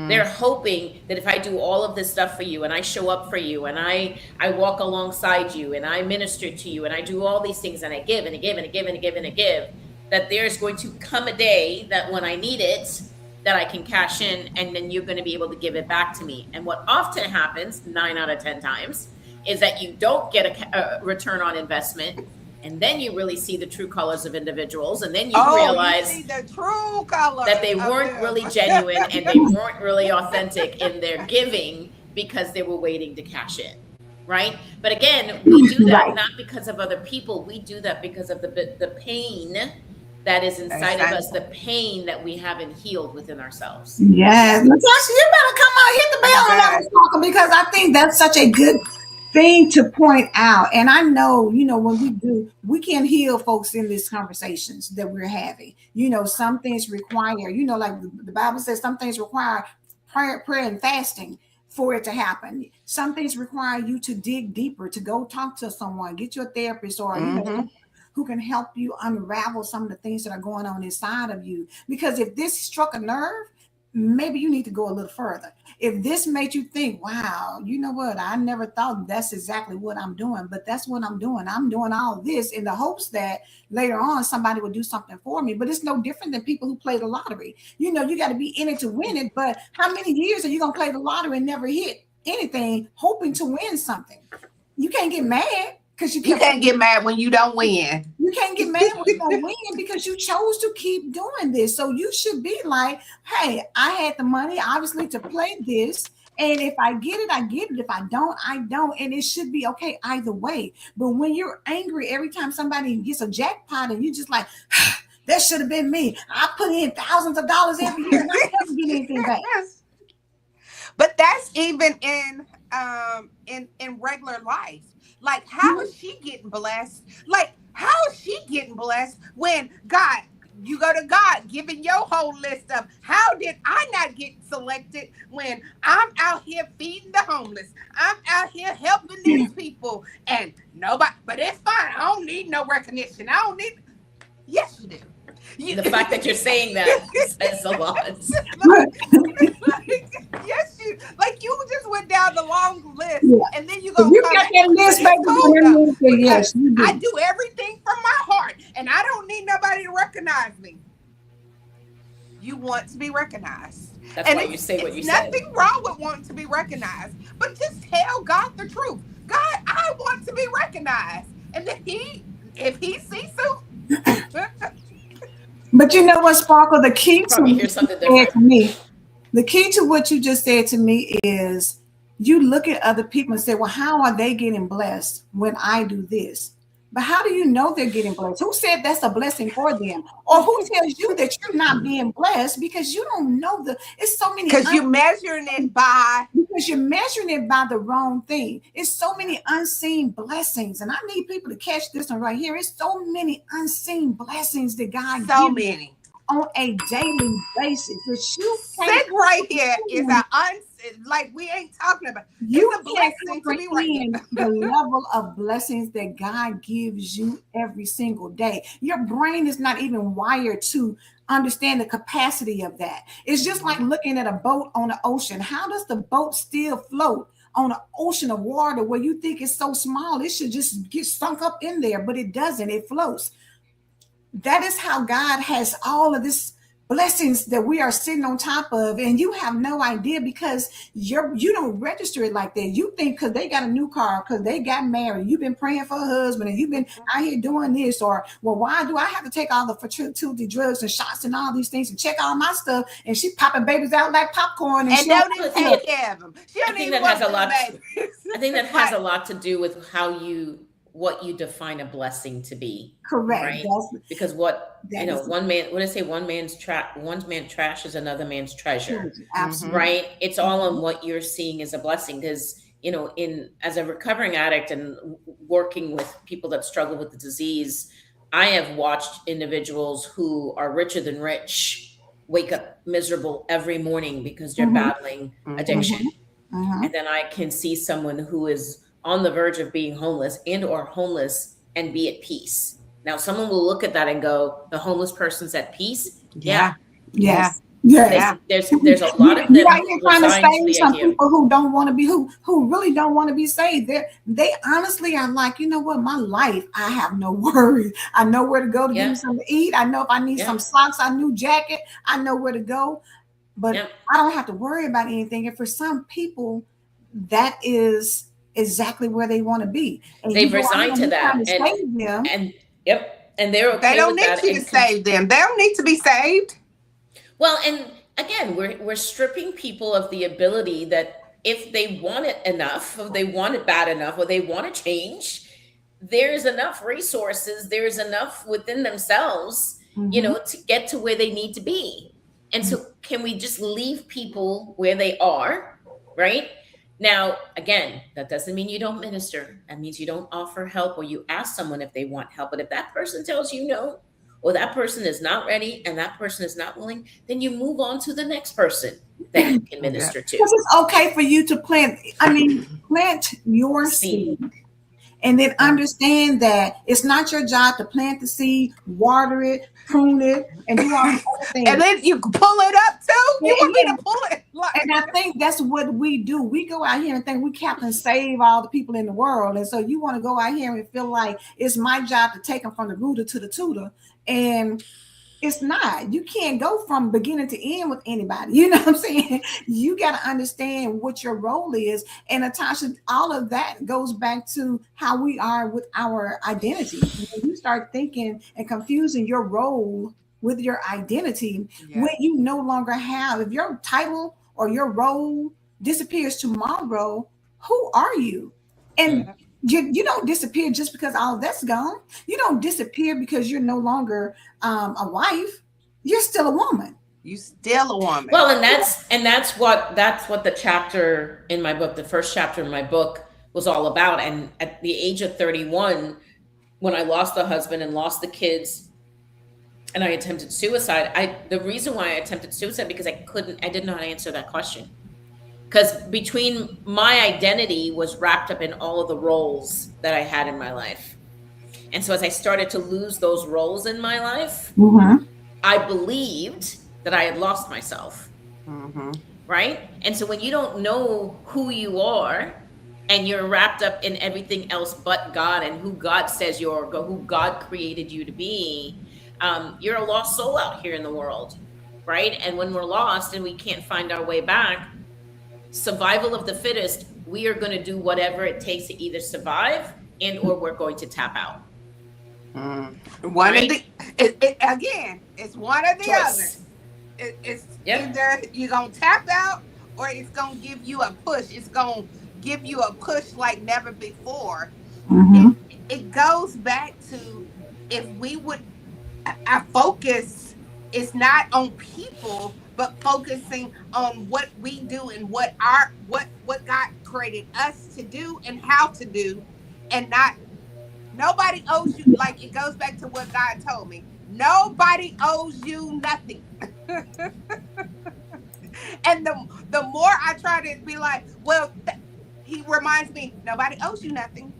They're hoping that if I do all of this stuff for you and I show up for you and I walk alongside you and I minister to you and I do all these things and I give and I give and I give and I give and I give, that there's going to come a day that when I need it, that I can cash in, and then you're going to be able to give it back to me. And what often happens 9 out of 10 times is that you don't get a return on investment, and then you really see the true colors of individuals, and then you realize you see the true colors that they weren't really genuine and they weren't really authentic in their giving because they were waiting to cash in, right? But again, we do that not because of other people. We do that because of the pain that is inside of us, the pain that we haven't healed within ourselves. Yes. Natashah, you better come on, hit the bell on that one, because I think that's such a good thing to point out. And I know, when we can heal folks in these conversations that we're having. Some things require, like the Bible says, some things require prayer and fasting for it to happen. Some things require you to dig deeper, to go talk to someone, get your therapist, or who can help you unravel some of the things that are going on inside of you. Because if this struck a nerve, maybe you need to go a little further. If this made you think, wow, you know what, I never thought that's exactly what I'm doing, but that's what I'm doing. I'm doing all this in the hopes that later on somebody will do something for me. But it's no different than people who play the lottery. You know, you got to be in it to win it, but how many years are you going to play the lottery and never hit anything hoping to win something? You can't get mad. You can't get mad when you don't win. You can't get mad when you don't win because you chose to keep doing this. So you should be like, hey, I had the money, obviously, to play this. And if I get it, I get it. If I don't, I don't. And it should be okay either way. But when you're angry every time somebody gets a jackpot and you just like, that should have been me. I put in thousands of dollars every year and I never get anything back. But that's even in regular life. Like, how is she getting blessed? Like, how is she getting blessed when God, you go to God, giving your whole list of how did I not get selected when I'm out here feeding the homeless? I'm out here helping these people and nobody, but it's fine. I don't need no recognition. I don't need, yes, you do. The fact that you're saying that says a lot. Yes, you just went down the long list, and then you go. You got that list, baby. Yes, you do. I do everything from my heart, and I don't need nobody to recognize me. You want to be recognized. That's why you say what you say. Nothing wrong with wanting to be recognized, but just tell God the truth. God, I want to be recognized, and then if He sees so. But you know what, Sparkle? The key to me. The key to what you just said to me is you look at other people and say, well, how are they getting blessed when I do this? But how do you know they're getting blessed? Who said that's a blessing for them? Or who tells you that you're not being blessed because you don't know it's so many. Because you're measuring it by. Because you're measuring it by the wrong thing. It's so many unseen blessings. And I need people to catch this one right here. It's so many unseen blessings that God gives. So many. On a daily basis. Sit right here is like we ain't talking about. You can't comprehend the level of blessings that God gives you every single day. Your brain is not even wired to understand the capacity of that. It's just like looking at a boat on the ocean. How does the boat still float on an ocean of water where you think it's so small? It should just get sunk up in there, but it doesn't. It floats. That is how God has all of this blessings that we are sitting on top of, and you have no idea because you don't register it like that. You think because they got a new car, because they got married, you've been praying for a husband, and you've been out here doing this, or well, why do I have to take all the fertility drugs and shots and all these things and check all my stuff? And she popping babies out like popcorn, and don't even take care of them. I think that has a lot. I think that has a lot to do with what you define a blessing to be. Correct. Right? Because one man's trash is another man's treasure. Absolutely. Right? It's all on what you're seeing as a blessing. Because, as a recovering addict and working with people that struggle with the disease, I have watched individuals who are richer than rich wake up miserable every morning because they're battling addiction. And then I can see someone who is on the verge of being homeless and be at peace. Now, someone will look at that and go, the homeless person's at peace. Yeah. There's a lot of them. You're trying to save some people who don't want to be, who really don't want to be saved. They honestly are like, you know what, my life, I have no worries. I know where to go to get me something to eat. I know if I need some socks, a new jacket, I know where to go. But I don't have to worry about anything. And for some people, that is exactly where they want to be. And they've resigned to that. And they're okay. They don't need you to save them. They don't need to be saved. Well, and again, we're stripping people of the ability that if they want it enough, if they want it bad enough, or they want to change, there's enough resources, there's enough within themselves, to get to where they need to be. And so can we just leave people where they are, right? Now, again, that doesn't mean you don't minister. That means you don't offer help or you ask someone if they want help. But if that person tells you no, or that person is not ready and that person is not willing, then you move on to the next person that you can minister to. Because it's okay for you to plant your seed. And then understand that it's not your job to plant the seed, water it, prune it, and do all the other things. And then you pull it up too. You want me to pull it? And I think that's what we do. We go out here and think we can save all the people in the world. And so you want to go out here and feel like it's my job to take them from the rooter to the tutor. And it's not. You can't go from beginning to end with anybody. You know what I'm saying? You got to understand what your role is. And Natashah, all of that goes back to how we are with our identity. When you start thinking and confusing your role with your identity, when you no longer have, if your title or your role disappears tomorrow, who are you? And you don't disappear just because all of that's gone. You don't disappear because you're no longer a wife. You're still a woman. You still a woman. Well, and that's what the chapter in my book, the first chapter in my book, was all about. And at the age of 31, when I lost the husband and lost the kids, and I attempted suicide, the reason why I attempted suicide because I didn't know how to answer that question. Because between my identity was wrapped up in all of the roles that I had in my life. And so as I started to lose those roles in my life, I believed that I had lost myself. Right? And so when you don't know who you are and you're wrapped up in everything else but God and who God says you are, who God created you to be, you're a lost soul out here in the world. Right? And when we're lost and we can't find our way back, survival of the fittest, we are going to do whatever it takes to either survive and or we're going to tap out. One of the again, it's one or the other. It's either you're going to tap out or it's going to give you a push. It's going to give you a push like never before. It goes back to if we would, our focus is not on people, but focusing on what we do and what God created us to do and how to do, and nobody owes you. Like it goes back to what God told me. Nobody owes you nothing. And the more I try to be like, well, he reminds me, nobody owes you nothing.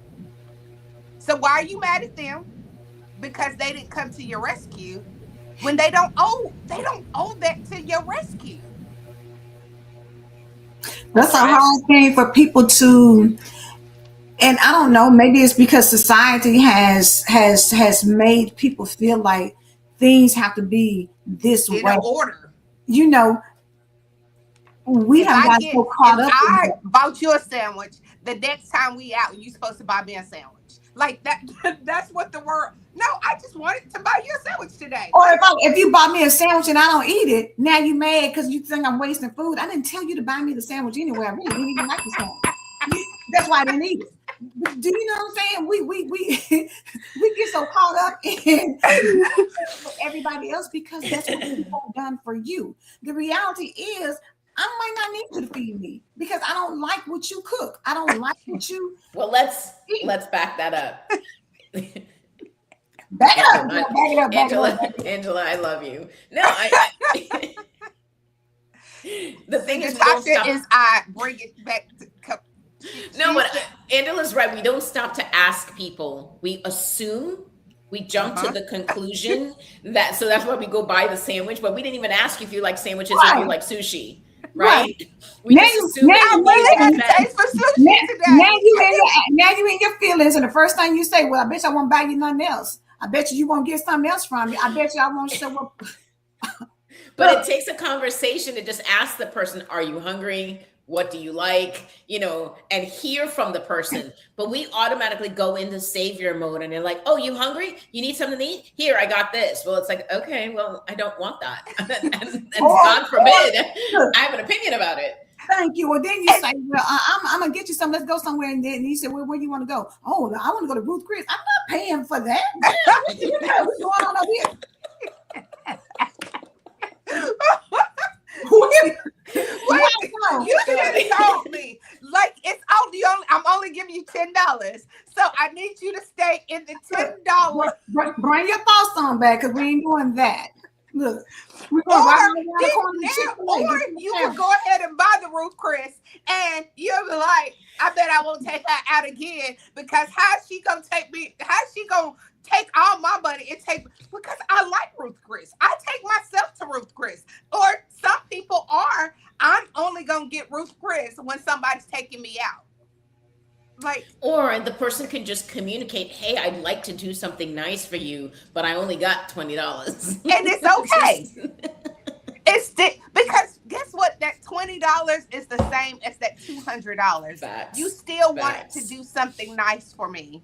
So why are you mad at them? Because they didn't come to your rescue. When they don't owe that to your rescue. That's a hard thing for people to, and I don't know, maybe it's because society has made people feel like things have to be this way. In order. You know, we have got so caught up. I bought you a sandwich. The next time we out, you're supposed to buy me a sandwich. Like that. That's what the word. No, I just wanted to buy you a sandwich today. Or if you bought me a sandwich and I don't eat it, now you mad because you think I'm wasting food. I didn't tell you to buy me the sandwich anyway. I really didn't even like the sandwich. That's why I didn't eat it. Do you know what I'm saying? We get so caught up in for everybody else because that's what people done for you. The reality is, I might not need you to feed me because I don't like what you cook. I don't like what you. Well, let's back that up. Back it up. Angela, I love you. No, the thing is, I bring it back to. No, but Angela's right. We don't stop to ask people. We assume. We jump to the conclusion so that's why we go buy the sandwich. But we didn't even ask you if you like sandwiches or if you like sushi. Right? We now just assume now you in your feelings, and the first thing you say, well, I bet you I won't buy you nothing else. I bet you won't get something else from me. I bet you I won't show up. But it takes a conversation to just ask the person, are you hungry? What do you like? And hear from the person. But we automatically go into savior mode and they're like, oh, you hungry? You need something to eat? Here, I got this. Well, it's like, okay, well, I don't want that. and God forbid, I have an opinion about it. Thank you. Well, then you say, well, I'm going to get you something. Let's go somewhere. And then you say, well, where do you want to go? Oh, I want to go to Ruth Chris. I'm not paying for that. What's going on over here? Wait, you should have told me. Like it's only I'm only giving you $10, so I need you to stay in the $10. Bring your thoughts on back, because we ain't doing that. Look, we're or right you can go ahead and buy the Ruth Chris, and you'll be like, I bet I won't take her out again, because how's she gonna take me? How's she gonna take all my money and take, because I like Ruth Chris. I take myself to Ruth Chris. Or some people are, I'm only gonna get Ruth Chris when somebody's taking me out. Like, or the person can just communicate, hey, I'd like to do something nice for you, but I only got $20. And it's okay. Because guess what? That $20 is the same as that $200. You still want to do something nice for me.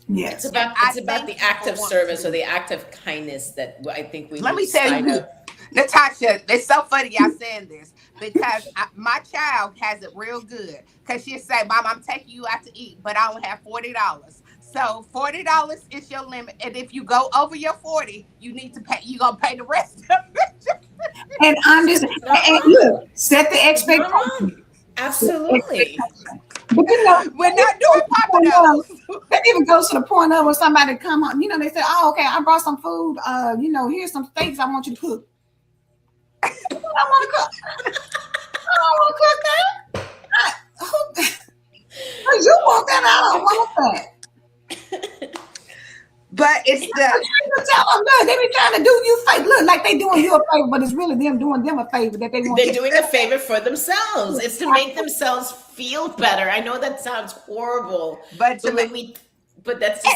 Yes. It's about the act of service or the act of kindness that I think we let me tell you, Natashah, it's so funny y'all saying this, because my child has it real good, because she'll say, Mom, I'm taking you out to eat, but I only have $40. So $40 is your limit, and if you go over your 40, you need to pay. You gonna pay the rest of it. And understand, and look, set the expectation. Absolutely. But we're not doing Papa. That even goes to the point of when somebody come on, they say, "Oh, okay, I brought some food. Here's some steaks I want you to cook." I don't want to cook. I don't want to cook that. You want that? I don't want that. But it's tell them, look, they be trying to do you favor. Look, like they doing you a favor, but it's really them doing them a favor that they want. They're doing a favor for themselves. It's to make themselves feel better. I know that sounds horrible, but that's just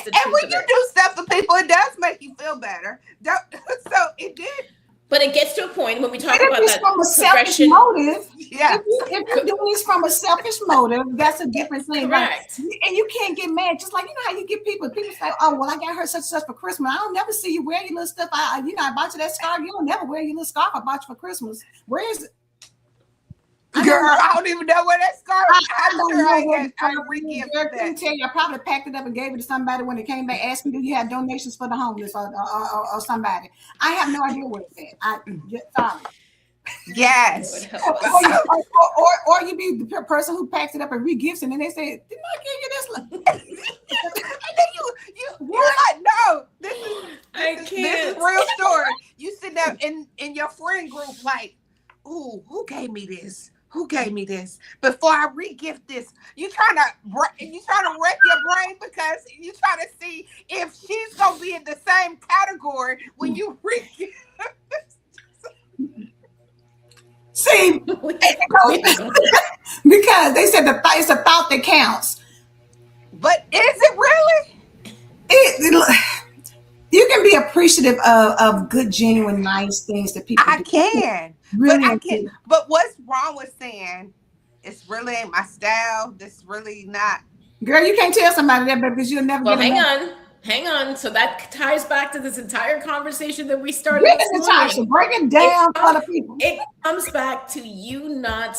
the truth. And when you do stuff for people, it does make you feel better. So it did. But it gets to a point when we talk about that from a selfish motive. Yeah. If you're doing this from a selfish motive, that's a different thing. Correct. Right? And you can't get mad. Just like, how you get people say, oh, well, I got her such and such for Christmas. I don't never see you wear your little stuff. I bought you that scarf. You don't never wear your little scarf I bought you for Christmas. Where is it? Girl, I don't even know where that scarf is. I tell you, I probably packed it up and gave it to somebody when it came back, asking, do you have donations for the homeless or somebody? I have no idea where it's at. Sorry. Yes. or you be the person who packs it up and re-gifts it, and they say, didn't I give you this? And then you're like, no, this is real story. You sit down in your friend group like, ooh, who gave me this? Who gave me this? Before I re-gift this, you trying to wreck your brain, because you trying to see if she's gonna be in the same category when you re-gift. See, because they said it's a thought that counts. But is it really? You can be appreciative of good, genuine, nice things that people do. Can. Really, but I can. But what's wrong with saying it's really ain't my style? This really not. Girl, you can't tell somebody that because you'll never get hang on. So that ties back to this entire conversation that we started. Break it down for the people. It comes back to you not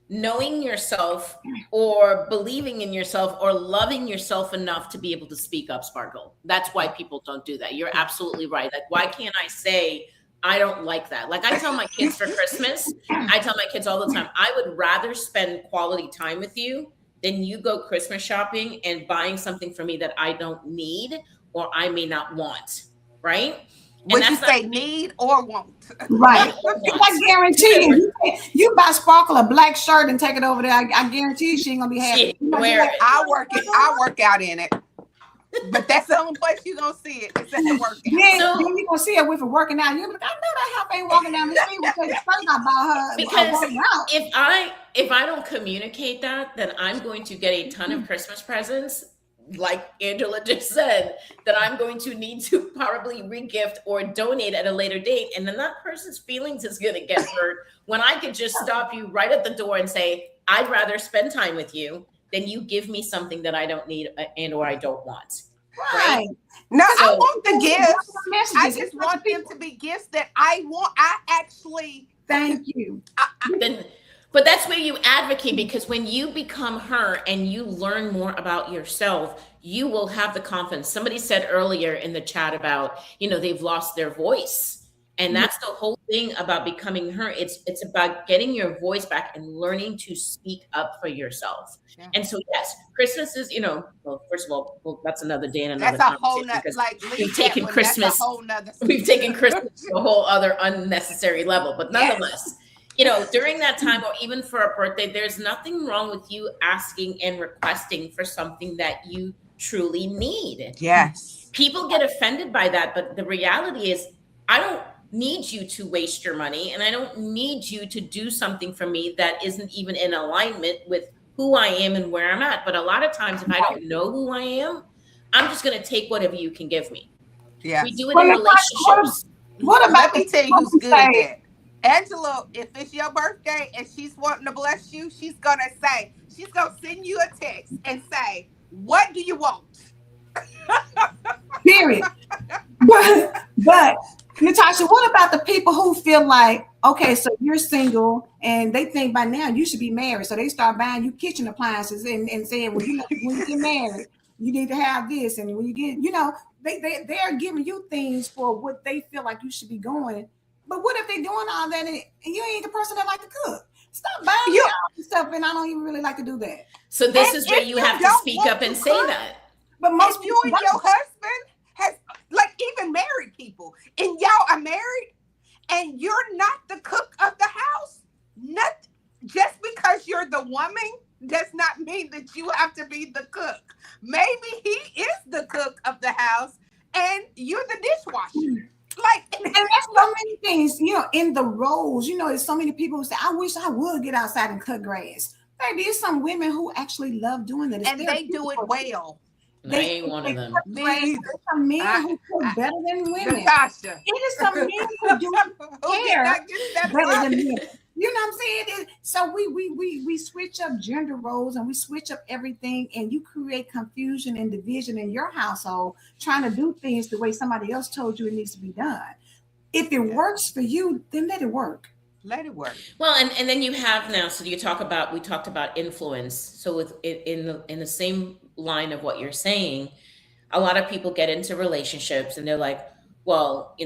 knowing yourself or believing in yourself or loving yourself enough to be able to speak up, Sparkle. That's why people don't do that. You're absolutely right. Like, why can't I say, I don't like that? Like, I tell my kids for Christmas, I tell my kids all the time, I would rather spend quality time with you than you go Christmas shopping and buying something for me that I don't need or I may not want, right? Would you say need or want? Right. I guarantee you buy Sparkle a black shirt and take it over there. I guarantee you she ain't gonna be happy. I work out in it. But that's the only place you're gonna see it. It's at the workout. Yeah, so, you're gonna see it with her working out. You're like, I know that help ain't walking down the street because I bought her. Because if I don't communicate that, then I'm going to get a ton of Christmas presents, like Angela just said, that I'm going to need to probably re-gift or donate at a later date. And then that person's feelings is gonna get hurt when I could just stop you right at the door and say, I'd rather spend time with you than you give me something that I don't need and or I don't want. Right. No, I want the gifts. I just want them to be gifts that I want. I actually thank you. But that's where you advocate, because when you become her and you learn more about yourself, you will have the confidence. Somebody said earlier in the chat about, they've lost their voice. And that's the whole thing about becoming her. It's about getting your voice back and learning to speak up for yourself. Yeah. And so, yes, Christmas is, well, first of all, that's another day and another conversation, because we've taken Christmas to a whole other unnecessary level. But nonetheless, during that time, or even for a birthday, there's nothing wrong with you asking and requesting for something that you truly need. Yes. People get offended by that, but the reality is, I don't need you to waste your money, and I don't need you to do something for me that isn't even in alignment with who I am and where I'm at. But a lot of times, if I don't know who I am, I'm just going to take whatever you can give me. Yeah, we do it in relationships. What about, let me tell you who's good at that. Angela, if it's your birthday and she's wanting to bless you, she's gonna send you a text and say, "What do you want?" Period. But Natashah, what about the people who feel like, okay, so you're single and they think by now you should be married, so they start buying you kitchen appliances and saying, well, when you get married, you need to have this, and when you get, they're giving you things for what they feel like you should be going. But what if they're doing all that and you ain't the person that like to cook? Stop buying me all this stuff, and I don't even really like to do that. So this is where you have to speak up and say that. But most you and your husband has, like, even married people, and y'all are married, and you're not the cook of the house. Not just because you're the woman does not mean that you have to be the cook. Maybe he is the cook of the house, and you're the dishwasher. And that's so many things, in the roles. There's so many people who say, I wish I would get outside and cut grass. Baby, there's some women who actually love doing that. And they do it well. I ain't one of them. There's some men who cook better than women. Natashah. It is some men who do hair better than men. You know what I'm saying? So we switch up gender roles and we switch up everything, and you create confusion and division in your household trying to do things the way somebody else told you it needs to be done. If it works for you, then let it work. Let it work. Well, and then you have now. So we talked about influence. So in the same line of what you're saying, a lot of people get into relationships and they're like, well,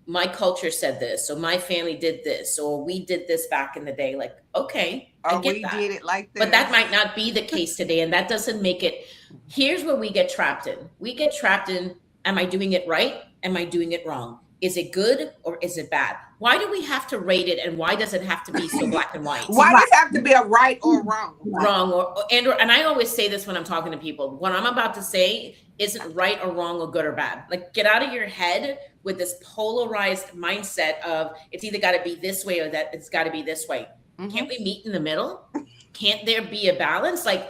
my culture said this, or my family did this, or we did this back in the day. Like, okay, I get that. Did it like this. But that might not be the case today, and that doesn't make it. Here's where we get trapped in. We get trapped in, am I doing it right? Am I doing it wrong? Is it good or is it bad? Why do we have to rate it, and why does it have to be so black and white? Why does it have to be a right or wrong? Wrong and I always say this when I'm talking to people. What I'm about to say isn't right or wrong or good or bad. Like, get out of your head with this polarized mindset of it's either got to be this way or that it's got to be this way. Mm-hmm. Can't we meet in the middle? Can't there be a balance? Like,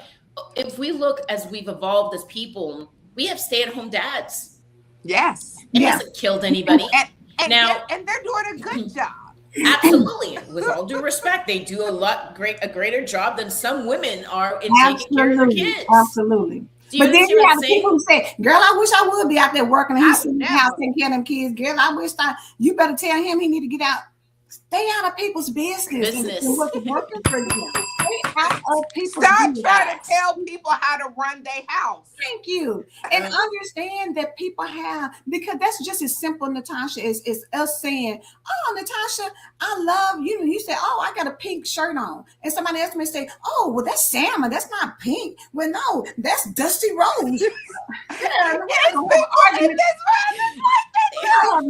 if we look as we've evolved as people, we have stay-at-home dads. Yes. It hasn't killed anybody. And they're doing a good job. Absolutely. With all due respect, they do a greater job than some women are in taking care of their kids. Absolutely. But then you have people who say, girl, I wish I would be out there working, and he's in the house taking care of them kids. Girl, I wish you better tell him he need to get out. Stay out of people's business. And what's working for them. Stay out of people's Stop trying to tell people how to run their house. Thank you. And understand that people have, because that's just as simple, Natashah, is us saying, oh, Natashah, I love you. You say, oh, I got a pink shirt on. And somebody else may say, oh, well, that's salmon. That's not pink. Well, no, that's dusty rose.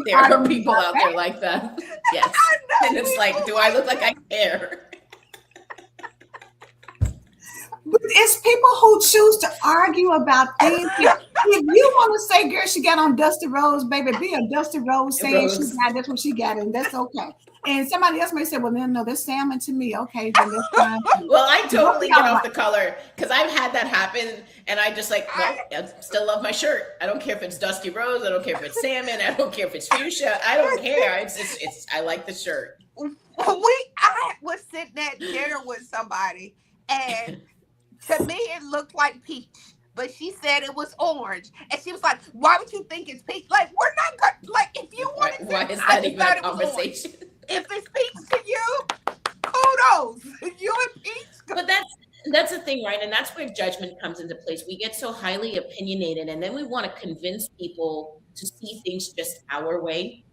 There are people out there like that. Yes. And it's like, do I look like I care? But it's people who choose to argue about things. If you want to say, girl, she got on Dusty Rose, baby, be a Dusty Rose saying she got that's what she got, and that's okay. And somebody else may say, well, no, that's salmon to me. Okay, then that's fine. Well, I totally get off the color, because I've had that happen, and I just like, well, I still love my shirt. I don't care if it's Dusty Rose. I don't care if it's salmon. I don't care if it's fuchsia. I don't care. It's I like the shirt. I was sitting at dinner with somebody, and to me it looked like peach, but she said it was orange, and she was like, "Why would you think it's peach? Like, we're not good. Like, if you want to, why is that even a conversation? If it's peach to you, kudos. You and peach." But that's the thing, right? And that's where judgment comes into place. We get so highly opinionated, and then we want to convince people to see things just our way.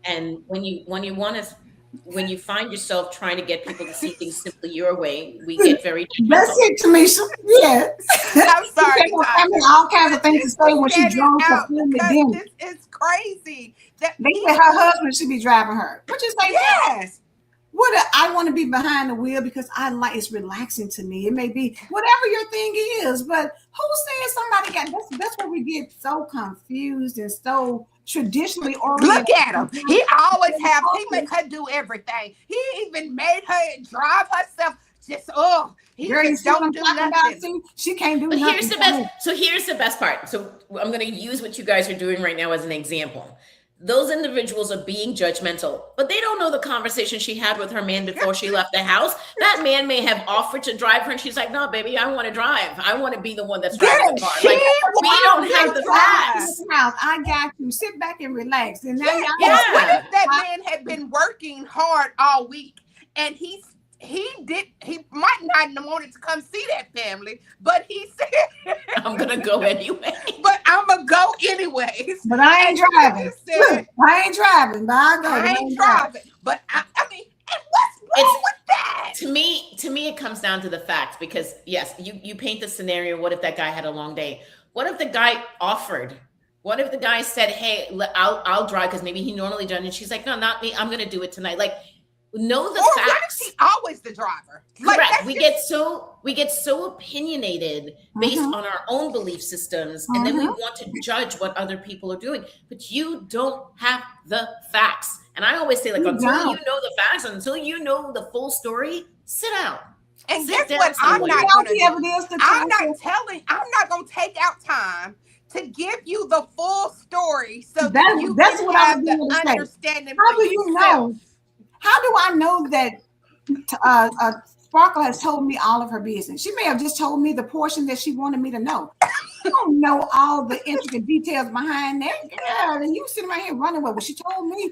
And when you find yourself trying to get people to see things simply your way, we get very judgmental. That's it, Tamisha. Yeah. I'm sorry. All kinds of things to say when she drove to family dinner. This is crazy. They said her husband should be driving her. What you say? Yes. I want to be behind the wheel because it's relaxing to me. It may be whatever your thing is, but who's saying somebody got that's where we get so confused and so traditionally oriented. Look at him. He make her do everything. He even made her drive herself. He just don't do nothing. She can't do nothing. Here's the best part. So I'm going to use what you guys are doing right now as an example. Those individuals are being judgmental, but they don't know the conversation she had with her man before she left the house. That man may have offered to drive her, and she's like, "No, baby, I want to drive. I want to be the one that's driving the car." Like, we don't have the facts. I got you. Sit back and relax. And now what if that man had been working hard all week, and he might not have wanted to come see that family, but he said, "I'm gonna go anyway." But I'm gonna go anyway. But I ain't driving. I ain't driving, but I ain't driving. But I mean, what's wrong with that? To me, it comes down to the facts. Because yes, you paint the scenario. What if that guy had a long day? What if the guy offered? What if the guy said, "Hey, I'll drive," because maybe he normally does, and she's like, "No, not me. I'm gonna do it tonight." Like, know the facts. What if she's always the driver? Correct. We get so opinionated based on our own belief systems, and then we want to judge what other people are doing. But you don't have the facts. And I always say, like, until you know the facts, until you know the full story, sit down. And guess what? I'm not going to take out time to give you the full story so that you can have the understanding. How do you know? How do I know that Sparkle has told me all of her business? She may have just told me the portion that she wanted me to know. I don't know all the intricate details behind that. Yeah, and you sitting right here running with what she told me.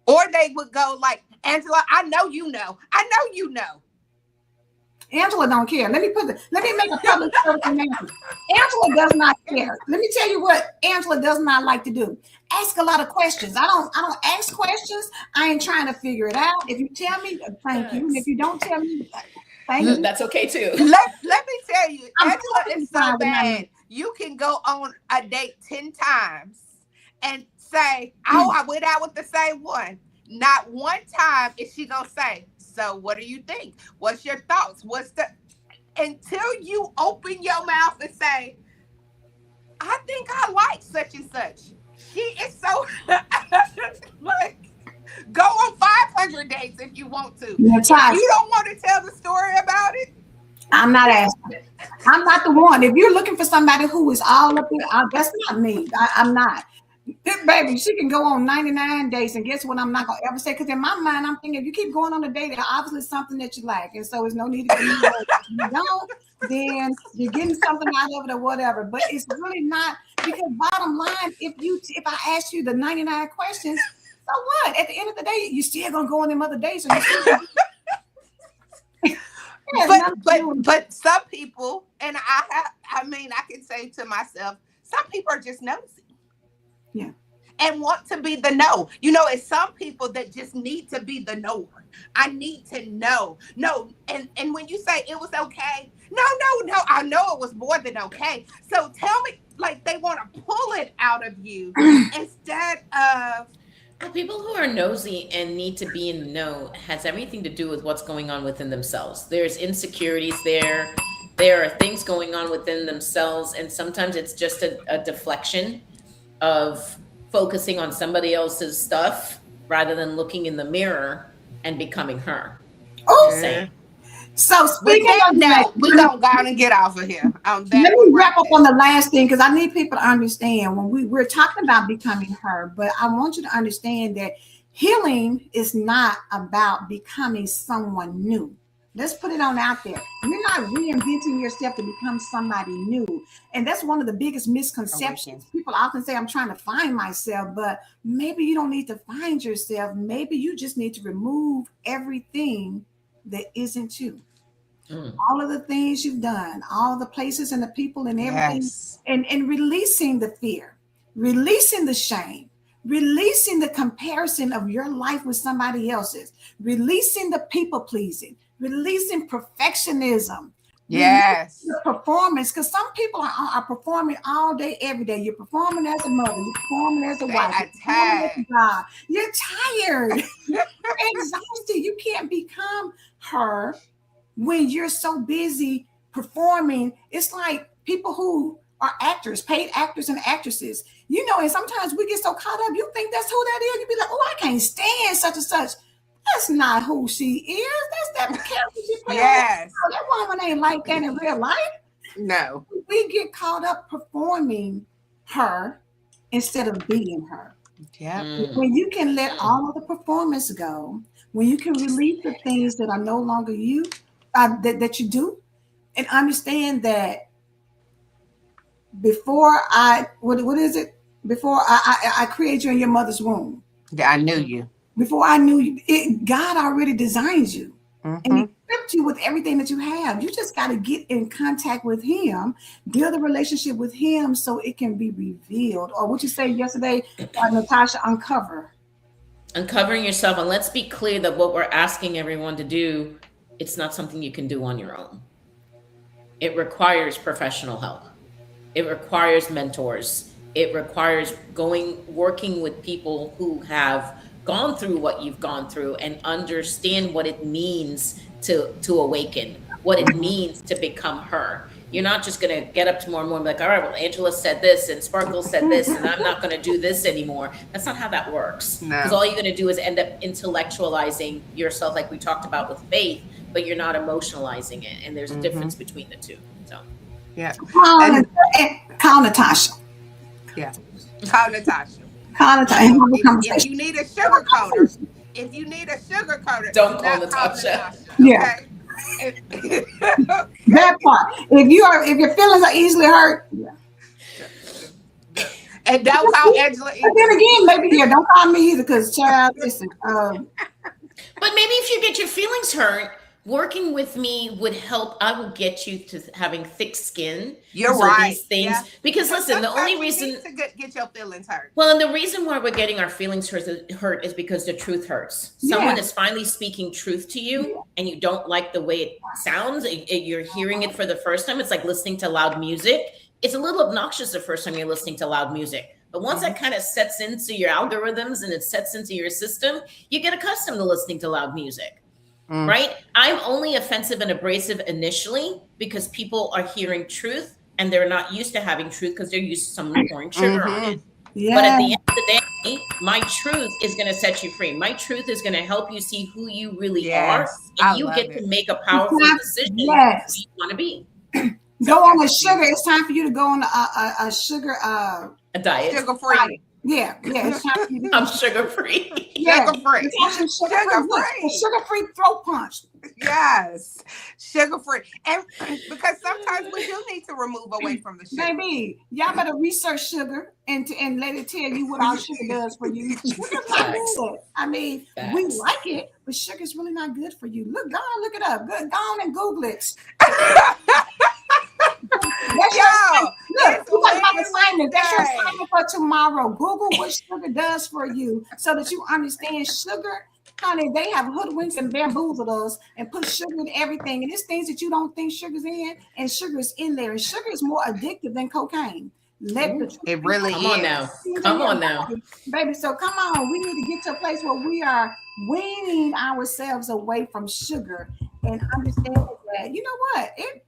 Or they would go like, "Angela, I know you know. I know you know." Angela don't care. Let me make a public service announcement. Angela does not care. Let me tell you what Angela does not like to do. Ask a lot of questions. I don't ask questions. I ain't trying to figure it out. If you tell me, thank you. And if you don't tell me, thank you. That's okay too. Let me tell you, Angela is so bad. You can go on a date 10 times and say, "Oh, I went out with the same one." Not one time is she gonna say, "So what do you think? What's your thoughts? Until you open your mouth and say, "I think I like such and such." She is so like, go on 500 dates if you want to. If you don't want to tell the story about it, I'm not asking. I'm not the one. If you're looking for somebody who is all up there, that's not me. I'm not. Baby, she can go on 99 dates, and guess what? I'm not gonna ever say, because in my mind, I'm thinking if you keep going on a date, it's obviously something that you like, and so there's no need to be. If you don't, then you're getting something out of it or whatever. But it's really not, because bottom line, if I ask you the 99 questions, so what? At the end of the day, you're still gonna go on them other dates. But some people, and I can say to myself, some people are just nosy. Yeah. And want to be the know. It's some people that just need to be the knower. I need to know. No. And when you say it was okay, no. I know it was more than okay. So tell me, like, they want to pull it out of you instead of. People who are nosy and need to be in the know has everything to do with what's going on within themselves. There's insecurities there. There are things going on within themselves. And sometimes it's just a deflection of focusing on somebody else's stuff rather than looking in the mirror and becoming her. Oh, so speaking of that, we're gonna go and get off of here. Let me wrap up on the last thing, because I need people to understand when we're talking about becoming her, but I want you to understand that healing is not about becoming someone new. Let's put it on out there. You're not reinventing yourself to become somebody new. And that's one of the biggest misconceptions. People often say, "I'm trying to find myself," but maybe you don't need to find yourself. Maybe you just need to remove everything that isn't you. All of the things you've done, all the places and the people and everything, and releasing the fear, releasing the shame, releasing the comparison of your life with somebody else's, releasing the people pleasing, releasing perfectionism. Yes. The performance, because some people are performing all day, every day. You're performing as a mother, you're performing as a wife, you're performing as a God. You're tired, you're exhausted. You can't become her when you're so busy performing. It's like people who are actors, paid actors and actresses, and sometimes we get so caught up, you think that's who that is. You be like, oh, I can't stand such and such. That's not who she is. That's that character she plays. Yes. That woman ain't like that in real life. No. We get caught up performing her instead of being her. Yeah. When you can let all of the performance go, when you can release the things that are no longer you, that you do, and understand that before what is it? Before I created you in your mother's womb. Yeah, I knew you. Before I knew you, God already designed you. And he equipped you with everything that you have. You just got to get in contact with him, build a relationship with him so it can be revealed. Or what you say yesterday, Natashah, uncovering yourself. And let's be clear that what we're asking everyone to do, it's not something you can do on your own. It requires professional help. It requires mentors. It requires working with people who have gone through what you've gone through and understand what it means to awaken, what it means to become her. You're not just going to get up tomorrow morning and be like, all right, well, Angela said this and Sparkle said this, and I'm not going to do this anymore. That's not how that works. Because all you're going to do is end up intellectualizing yourself, like we talked about with faith, but you're not emotionalizing it. And there's a difference between the two. So, yeah. Call Natashah. Yeah. Call Natashah. If you need a sugar coater, don't call Natashah. Yeah. Okay? That part. If your feelings are easily hurt. Yeah. And don't call Angela either. But then again, maybe don't call me either, because child, listen. But maybe if you get your feelings hurt, working with me would help. I will get you to having thick skin. You're right. These things, because listen, the only reason to get your feelings hurt. Well, and the reason why we're getting our feelings hurt is because the truth hurts. Someone is finally speaking truth to you, and you don't like the way it sounds. You're hearing it for the first time. It's like listening to loud music. It's a little obnoxious the first time you're listening to loud music. But once that kind of sets into your algorithms and it sets into your system, you get accustomed to listening to loud music. Right? I'm only offensive and abrasive initially because people are hearing truth and they're not used to having truth because they're used to someone pouring sugar on it. Yeah. But at the end of the day, my truth is going to set you free. My truth is going to help you see who you really are. And you get to make a powerful decision who you want to be. Go on with sugar. It's time for you to go on a sugar a diet. Sugar-free. Yeah. It's time for you to I'm sugar-free. Sugar-free. Sugar-free throat punch. Yes. Sugar-free. And because sometimes we do need to remove away from the sugar. Baby, y'all better research sugar and let it tell you what all sugar does for you. Sugar's not good. I mean, we like it, but sugar's really not good for you. Go it up. Go on and Google it. That's your assignment. That's your assignment for tomorrow. Google what sugar does for you so that you understand sugar. Honey, they have hoodwinked and bamboozled us and put sugar in everything. And it's things that you don't think sugar's in, and sugar is in there. And sugar is more addictive than cocaine. It really is. Come on now. Baby, so come on. We need to get to a place where we are weaning ourselves away from sugar and understand that, you know what? It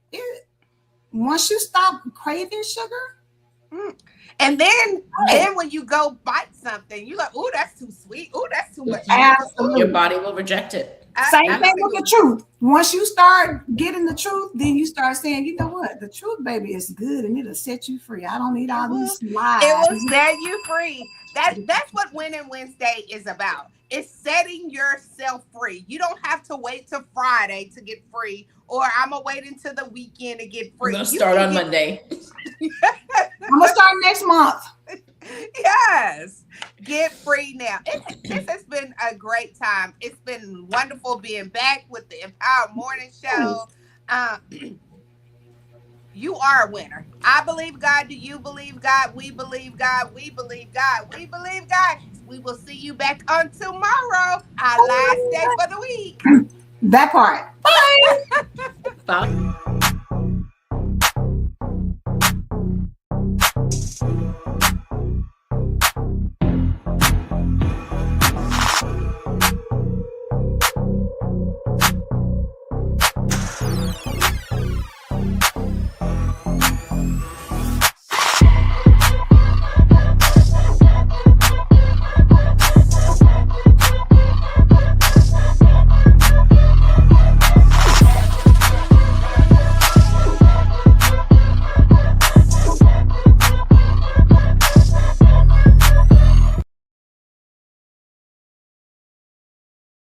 once you stop craving sugar, and then when you go bite something, you're like, "Ooh, that's too sweet. Ooh, that's too much." Absolutely. Your body will reject it. Same thing with the truth. Once you start getting the truth, then you start saying, "You know what? The truth, baby, is good, and it'll set you free. I don't need all these lies. It will set you free." That's what Winning Wednesday is about. It's setting yourself free. You don't have to wait till Friday to get free, or I'm gonna wait until the weekend to get free. I'm gonna start on Monday. I'm gonna start next month. Yes, get free now. This has been a great time. It's been wonderful being back with the Empowered Morning Show. You are a winner. I believe God. Do you believe God? We believe God. We believe God. We believe God. we will see you back on tomorrow, our last day for the week. That part. Bye. Bye.